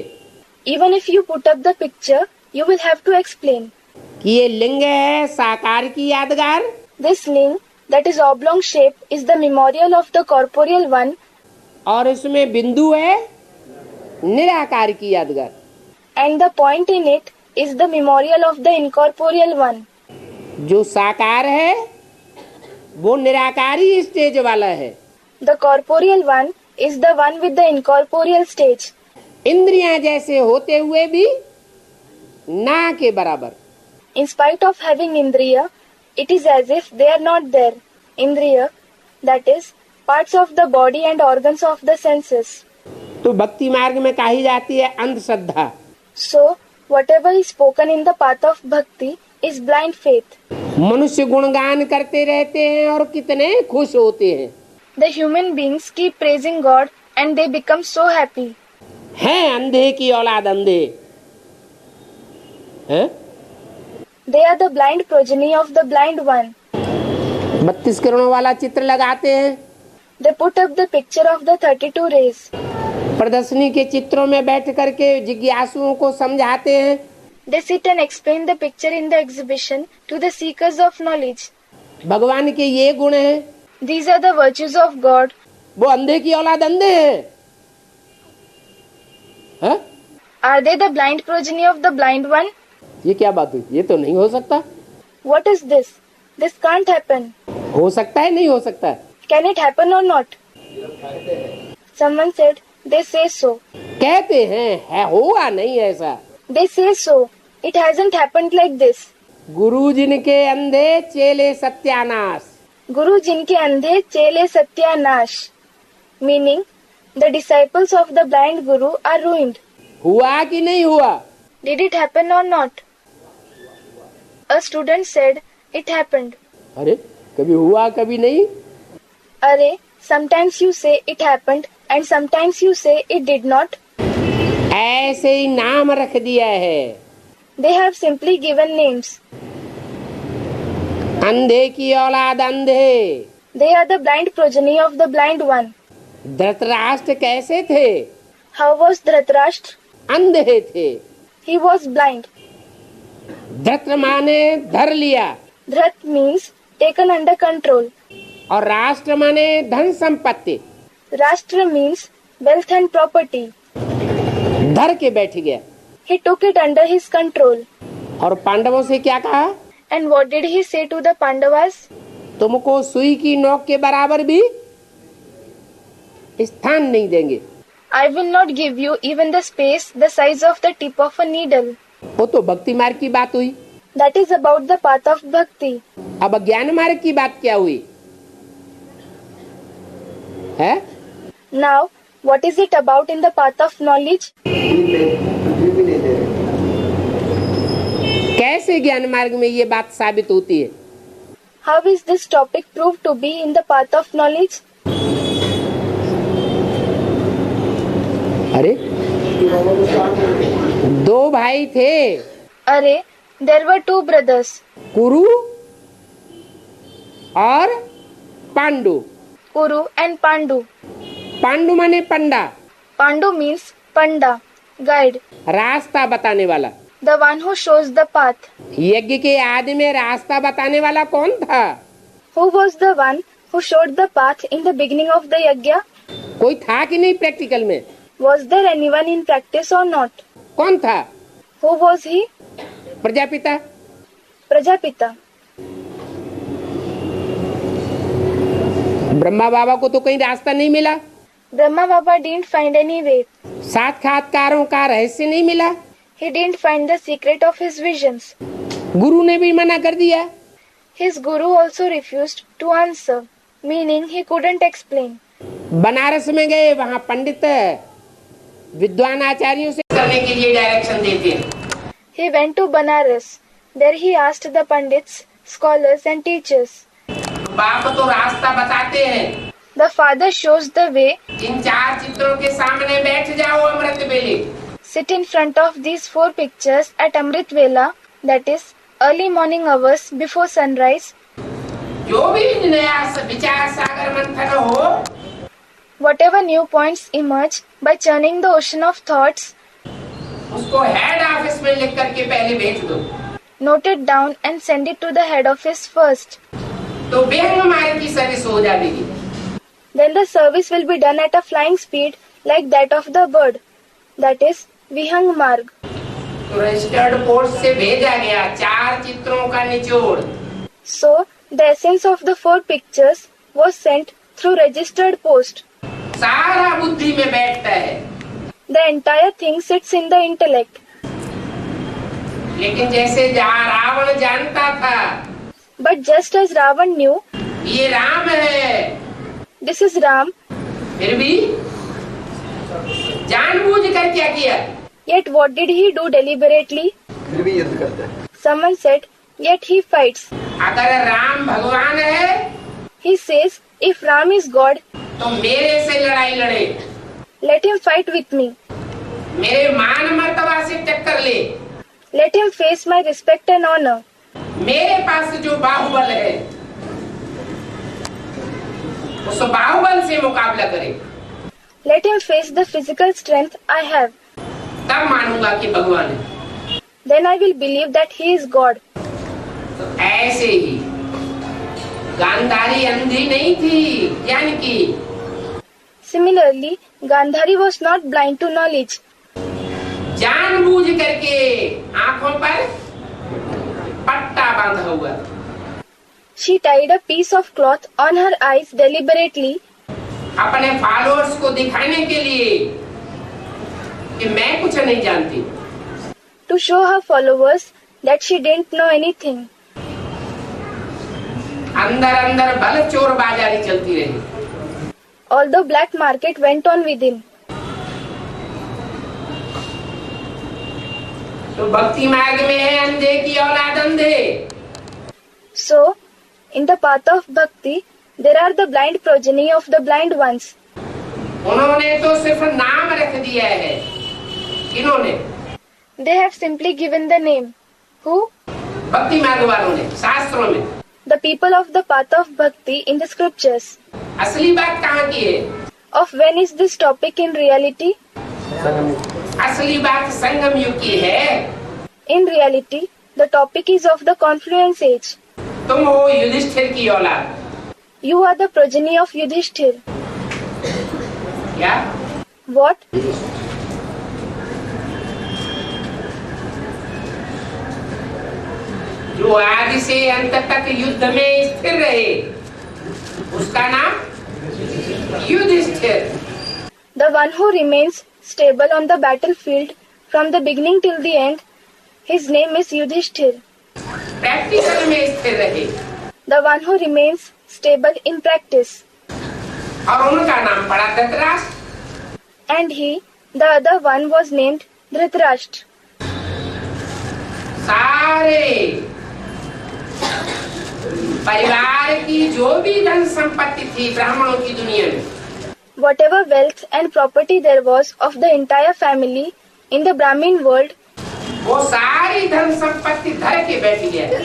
even if you put up the picture, you will have to explain. कि ये लिंग है साकार की यादगार, This ling, that is oblong shape, is the memorial of the corporeal one, और इसमें बिंदु है निराकार की यादगार। and the point in it is the memorial of the incorporeal one. जो साकार है वो निराकारी स्टेज वाला है। The corporeal one is the one with the incorporeal stage. इंद्रियां जैसे होते हुए भी ना के बराबर। In spite of having indriya, it is as if they are not there. Indriya, that is, parts of the body and organs of the senses. तो भक्ति मार्ग में कही जाती है अंधश्रद्धा। So, whatever is spoken in the path of bhakti is blind faith. मनुष्य गुणगान करते रहते हैं और कितने खुश होते हैं। The human beings keep praising God and they become so happy. हैं अंधे की औलाद अंधे हैं? They are the blind progeny of the blind one. 32 किरणों वाला चित्र लगाते हैं, They put up the picture of the 32 rays. प्रदर्शनी के चित्रों में बैठ करके जिज्ञासुओं को समझाते हैं। They sit and explain the picture in the exhibition to the seekers of knowledge. भगवान के ये गुण हैं, These are the virtues of God. वो अंधे की औलाद अंधे हैं हैं? Are they the blind progeny of the blind one? ये क्या बात हुई? ये तो नहीं हो सकता। What is this? This can't happen. हो सकता है, नहीं हो सकता है? Can it happen or not? Someone said, they say so. कहते हैं, है होगा नहीं ऐसा। They say so. It hasn't happened like this. गुरु जिनके अंधे चेले सत्यानाश। Guru jinke andhe chele satyanash. Meaning, the disciples of the blind Guru are ruined. हुआ कि नहीं हुआ? Did it happen or not? A student said, it happened. अरे कभी हुआ कभी नहीं। Arey, sometimes you say it happened and sometimes you say it did not. ऐसे ही नाम रख दिया है। They have simply given names. अंधे की औलाद अंधे। They are the blind progeny of the blind one. Dhritarashtra कैसे थे? How was Dhritarashtra? अंधे थे। He was blind. धृत माने धर लिया Dhrat means taken under control. और राष्ट्र माने धन संपत्ति। Rashtra means wealth and property. धर के बैठ गया। He took it under his control. और पांडवों से क्या कहा? And what did he say to the Pandavas? तुमको सुई की नोक के बराबर भी स्थान नहीं देंगे। I will not give you even the space the size of the tip of a needle. वो तो भक्ति मार्ग की बात हुई। That is about the path of bhakti. अब ज्ञान मार्ग की बात क्या हुई है? Now, what is it about in the path of knowledge? कैसे ज्ञान मार्ग में ये बात साबित होती है? How is this topic proved to be in the path of knowledge? अरे दो भाई थे, Arey, there were two brothers, कुरु और Pandu. Kuru and Pandu. Pandu माने पंडा, Pandu means Panda, guide, रास्ता बताने वाला। the one who shows the path. यज्ञ के आदि में रास्ता बताने वाला कौन था? Who was the one who showed the path in the beginning of the yajna? कोई था कि नहीं प्रैक्टिकल में? Was there anyone in practice or not? कौन था? Who was he? Prajapita. Prajapita. Brahma बाबा को तो कहीं रास्ता नहीं मिला। Brahma Baba didn't find any way. साक्षात्कारों का रहस्य नहीं मिला। He didn't find the secret of his visions. गुरु ने भी मना कर दिया। His guru also refused to answer, meaning he couldn't explain. Banaras में गए, वहाँ पंडित विद्वान आचार्यों से करने के लिए डायरेक्शन देते हैं। He went to Banaras. There he asked the pandits, scholars and teachers. बाप तो रास्ता बताते हैं। The father shows the way. इन चार चित्रों के सामने बैठ जाओ अमृत बेले। Sit in front of these 4 pictures at Amrit Vela, that is, early morning hours before sunrise. जो भी नया विचार सागर मंथन हो, Whatever new points emerge by churning the ocean of thoughts, उसको हेड ऑफिस में लिख करके पहले भेज दो। note it down and send it to the head office first. तो विहंग मार्ग की सर्विस हो जाएगी। Then the service will be done at a flying speed like that of the bird, that is, Vihang Marg. तो registered post से भेजा गया 4 चित्रों का निचोड़। So, the essence of the 4 pictures was sent through registered post. सारा बुद्धि में बैठता है। The entire thing sits in the intellect. लेकिन जैसे जहाँ रावण जानता था But just as Ravan knew, ये राम है, this is Ram, फिर भी जानबूझ कर क्या किया? yet what did he do deliberately? फिर भी युद्ध करता है। Someone said, yet he fights. अगर राम भगवान है He says, if Ram is God, तो मेरे से लड़ाई लड़े। Let him fight with me. मेरे मान मर्तबा से टक्कर ले। Let him face my respect and honor. मेरे पास जो बाहुबल है उस बाहुबल से मुकाबला करे। Let him face the physical strength I have. तब मानूंगा कि भगवान है। Then I will believe that he is God. तो ऐसे ही गांधारी अंधी नहीं थी ज्ञान की। Similarly, Gandhari was not blind to knowledge. जानबूझ करके आंखों पर पट्टा बांधा हुआ। She tied a piece of cloth on her eyes deliberately अपने फॉलोअर्स को दिखाने के लिए कि मैं कुछ नहीं जानती। to show her followers that she didn't know anything. अंदर अंदर भले चोर बाजारी चलती रही। Although black market went on within. तो भक्ति मार्ग में है अंधे की औलाद अंधे। So, in the path of bhakti, there are the blind progeny of the blind ones. उन्होंने तो सिर्फ नाम रख दिया है। इन्होंने They have simply given the name. Who? भक्ति मार्ग वालों ने शास्त्रों में। The people of the path of bhakti in the scriptures. असली बात कहाँ की है? Of when is this topic in reality? असली बात संगम युग की है। In reality, the topic is of the confluence age. तुम हो युधिष्ठिर की औलाद। You are the progeny of Yudhishthir. क्या? What? जो आदि से अंत तक युद्ध में स्थिर रहे उसका नाम Yudhishthir. The one who remains stable on the battlefield from the beginning till the end, his name is Yudhishthir. Practical में स्थिर रहे The one who remains stable in practice. और उनका नाम पड़ा Dhritarashtra. And he, the other one, was named Dhritarashtra. सारे परिवार की जो भी धन संपत्ति थी ब्राह्मणों की दुनिया में, Whatever wealth and property there was of the entire family in the Brahmin world, वो सारी धन संपत्ति धर के बैठ गया।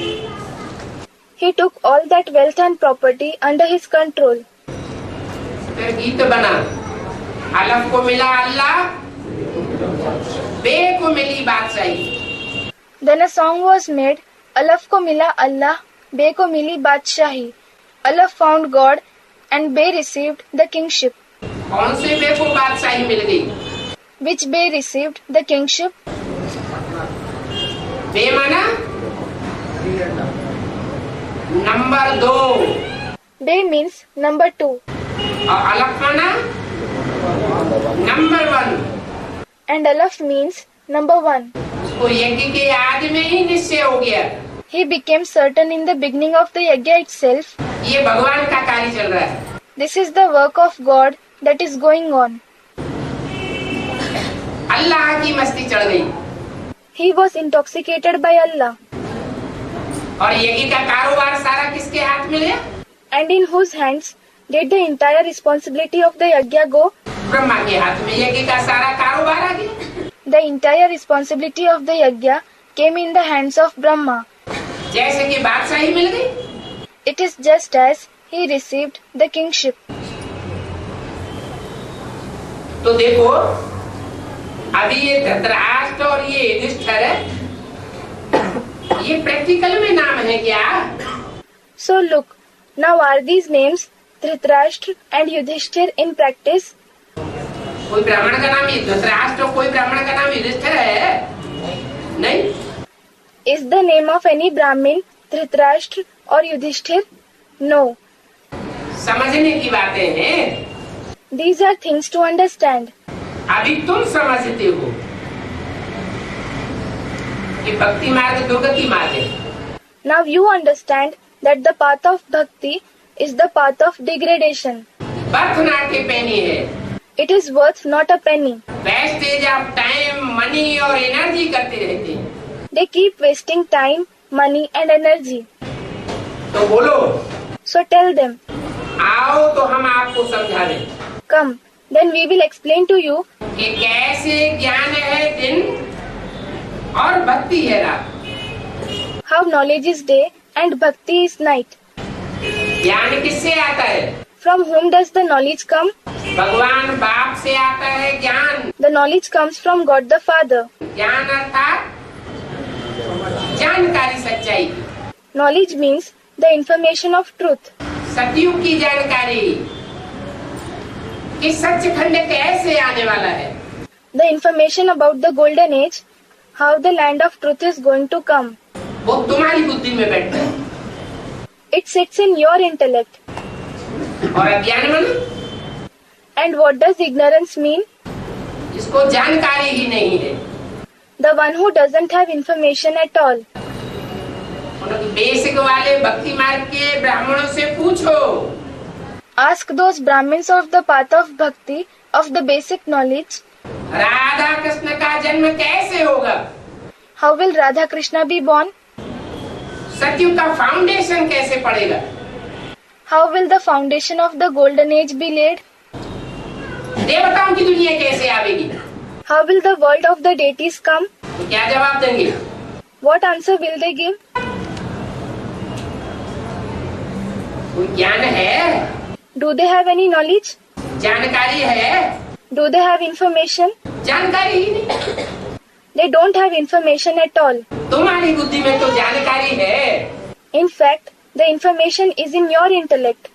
he took all that wealth and property under his control. फिर गीत बना, अलफ को मिला अल्लाह, बे को मिली बादशाही। Then a song was made, Alaf ko mila Allah, Be ko mili Badshahi. Alaf found God and Be received the kingship. कौन से बे को बादशाही मिल गई? Which Be received the kingship? बे माना नंबर 2 Be means number 2 और अलफ माना number 1। and Alaf means number 1. उसको यज्ञ के आदि में ही निश्चय हो गया। He became certain in the beginning of the yajna itself. ये भगवान का कार्य चल रहा है। This is the work of God that is going on. अल्लाह की मस्ती चढ़ गई He was intoxicated by Allah. और यज्ञ का कारोबार सारा किसके हाथ में गया? And in whose hands did the entire responsibility of the yajna go? Brahma के हाथ में यज्ञ का सारा कारोबार आ गया। The entire responsibility of the yajna came in the hands of Brahma. जैसे कि बादशाही मिल गई। It is just as he received the kingship. तो देखो अभी ये धृतराष्ट्र और ये युधिष्ठिर है, ये प्रैक्टिकल में नाम है क्या? So look, now are these names Dhritarashtra and Yudhishthir in practice? कोई ब्राह्मण का नाम धृतराष्ट्र, कोई ब्राह्मण का नाम युधिष्ठिर है? नहीं। Is the name of any Brahmin Dhritarashtra or Yudhishthir? No. समझने की बातें हैं। These are things to understand. अभी तुम समझते हो कि भक्ति मार्ग दुर्गति मार्ग है। Now you understand that the path of bhakti is the path of degradation. Worth not के पैनी है। It is worth not a penny. Wastage of time, money और एनर्जी करते रहते हैं। They keep wasting time, money and energy. तो बोलो, So tell them, आओ तो हम आपको समझा दें। come, Then we will explain to you कि कैसे ज्ञान है दिन और भक्ति है रात। how knowledge is day and bhakti is night. ज्ञान किससे आता है? From whom does the knowledge come? भगवान बाप से आता है ज्ञान। The knowledge comes from God the Father. ज्ञान अर्थात जानकारी सच्चाई की। Knowledge means the information of truth. सतयुग की जानकारी कि सचखंड कैसे आने वाला है। The information about the golden age, how the land of truth is going to come. वो तुम्हारी बुद्धि में बैठता है। It sits in your intellect. और अज्ञान मन, And what does ignorance mean? जिसको जानकारी ही नहीं है। The one who doesn't have information at all. उनके बेसिक वाले भक्ति मार्ग के ब्राह्मणों से पूछो। Ask those Brahmins of the path of bhakti, of the basic knowledge, Radha Krishna का जन्म कैसे होगा? how will Radha Krishna be born? सतयुग का फाउंडेशन कैसे पड़ेगा? How will the foundation of the golden age be laid? देवताओं की दुनिया कैसे आवेगी? How will the world of the deities come? तो क्या जवाब देंगे? What answer will they give? कोई ज्ञान है? Do they have any knowledge? जानकारी है? Do they have information? जानकारी ही नहीं। They don't have information at all. तुम्हारी बुद्धि में तो जानकारी है। In fact, the information is in your intellect.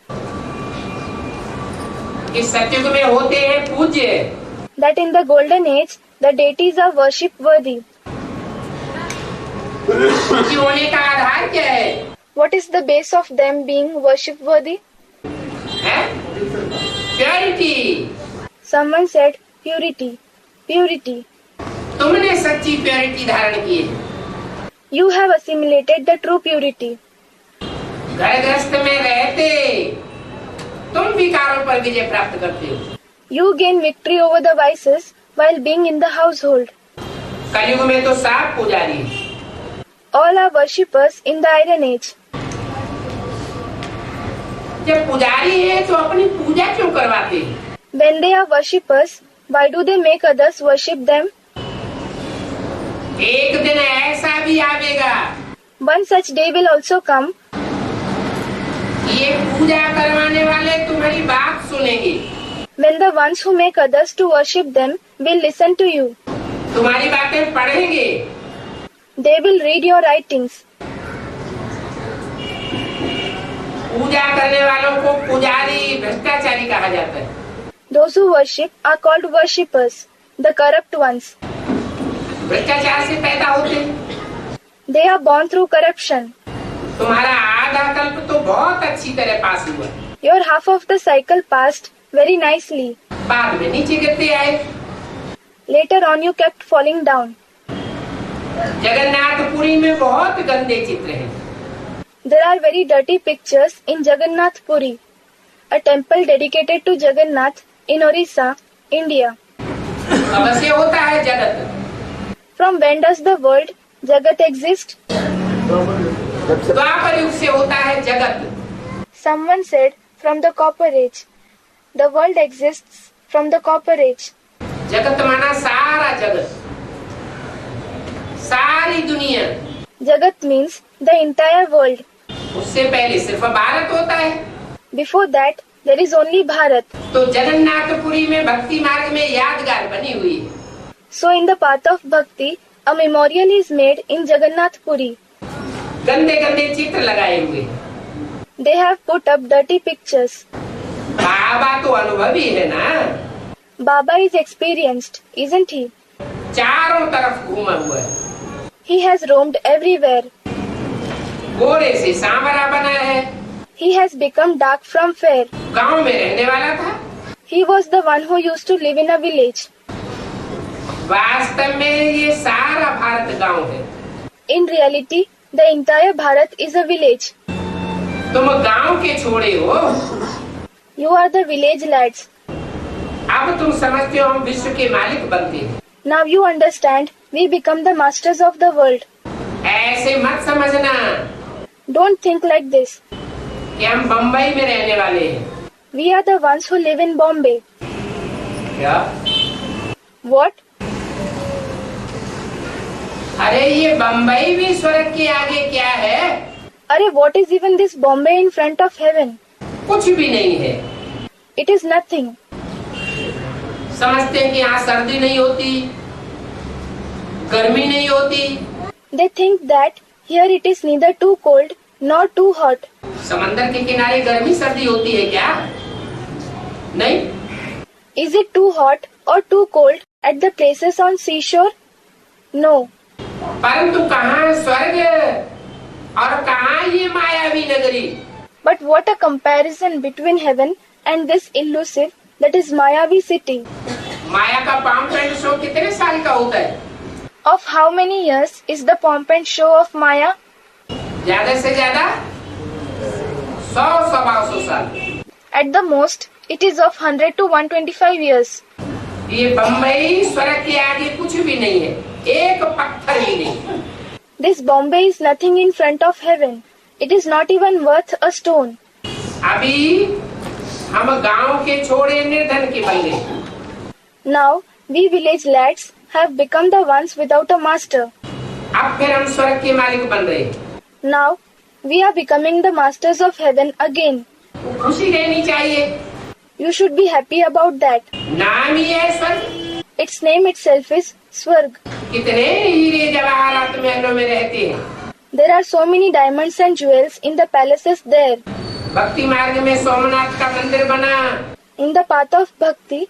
इस सतयुग में होते हैं पूज्य। That in the golden age, the deities are worship worthy. पूज्य होने का आधार क्या है? What is the base of them being worship worthy? है? Purity. Someone said purity. Purity. तुमने सच्ची प्योरिटी धारण की है। You have assimilated the true purity. घर गृहस्थ में रहते तुम विकारों पर विजय प्राप्त करते हो। You gain victory over the vices while being in the household. कलयुग में तो साफ पुजारी है। All are worshippers in the iron age. जब पुजारी है तो अपनी पूजा क्यों करवाते हैं? When they are worshippers, why do they make others worship them? एक दिन ऐसा भी आवेगा One such day will also come ये पूजा करवाने वाले तुम्हारी बात सुनेंगे। when the ones who make others to worship them will listen to you. तुम्हारी बातें पढ़ेंगे। They will read your writings. पूजा करने वालों को पुजारी भ्रष्टाचारी कहा जाता है। Those who worship are called worshippers, the corrupt ones. भ्रष्टाचार से पैदा होते हैं। They are born through corruption. तुम्हारा आधा कल्प तो बहुत अच्छी तरह पास हुआ, Your half of the cycle passed very nicely. बाद में नीचे गिरते आए। Later on you kept falling down. Jagannathpuri में बहुत गंदे चित्र हैं। There are very dirty pictures in Jagannath Puri, a temple dedicated to Jagannath in Orissa, India. कब से होता है जगत? From when does the word Jagat exist? द्वापर युग से होता है जगत। Someone said from the Copper Age. The world exists from the Copper Age. जगत माना सारा जगत, सारी दुनिया। Jagat means the entire world. उससे पहले सिर्फ भारत होता है। Before that, there is only Bharat. तो जगन्नाथपुरी में भक्ति मार्ग में यादगार बनी हुई है। So in the path of bhakti, a memorial is made in Jagannath Puri. गंदे गंदे चित्र लगाए हुए हैं। They have put up dirty pictures. बाबा तो अनुभवी है ना, Baba is experienced, isn't he? चारों तरफ घूमा हुआ है। He has roamed everywhere. गोरे से सांवरा बना है। He has become dark from fair. गांव में रहने वाला था। He was the one who used to live in a village. वास्तव में ये सारा भारत गांव है। In reality, the entire Bharat is a village. तुम गांव के छोड़े हो। You are the village lads. अब तुम समझते हो हम विश्व के मालिक बनते हैं। Now you understand, we become the masters of the world. ऐसे मत समझना Don't think like this. कि हम बम्बई में रहने वाले हैं। We are the ones who live in Bombay. क्या? What? अरे ये बम्बई भी स्वर्ग के आगे क्या है? Arey, what is even this Bombay in front of heaven? कुछ भी नहीं है। It is nothing. समझते हैं कि यहाँ सर्दी नहीं होती, गर्मी नहीं होती। They think that here it is neither too cold nor too hot. समंदर के किनारे गर्मी सर्दी होती है क्या? नहीं। Is it too hot or too cold at the places on seashore? No. परंतु कहाँ स्वर्ग और कहाँ ये मायावी नगरी? But what a comparison between heaven and this elusive, that is Mayavi city. माया का pomp and show कितने साल का होता है? Of how many years is the pomp and show of Maya? ज्यादा से ज्यादा 100-125 साल। At the most, it is of 100 to 125 years. ये बम्बई स्वर्ग के आगे कुछ भी नहीं है, एक पत्थर भी नहीं। This Bombay is nothing in front of heaven. It is not even worth a stone. अभी हम गांव के छोड़े निर्धन के बन गए। Now, we village lads have become the ones without a master. अब फिर हम स्वर्ग के मालिक बन रहे। Now, we are becoming the masters of heaven again. खुशी रहनी चाहिए। You should be happy about that. नाम ही है स्वर्ग। Its name itself is Swarg. कितने हीरे जवाहरात महलों में रहते हैं। There are so many diamonds and jewels in the palaces there. भक्ति मार्ग में सोमनाथ का मंदिर बना। In the path of Bhakti,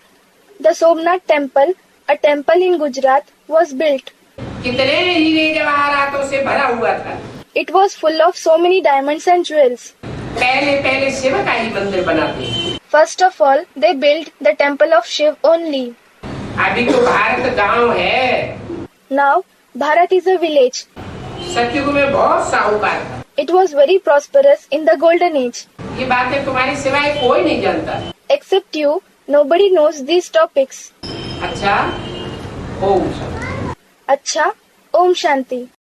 the Somnath temple, a temple in Gujarat, was built. कितने हीरे जवाहरातों से भरा हुआ था। It was full of so many diamonds and jewels. पहले शिव का ही मंदिर बनाते। First of all, they built the temple of Shiv only. अभी तो भारत गांव है। Now, Bharat is a village. सतयुग में बहुत साहूकार था। It was very prosperous in the golden age. ये बातें तुम्हारी सिवाय कोई नहीं जानता। Except you, nobody knows these topics. अच्छा, Om Shanti. Acha, Om Shanti.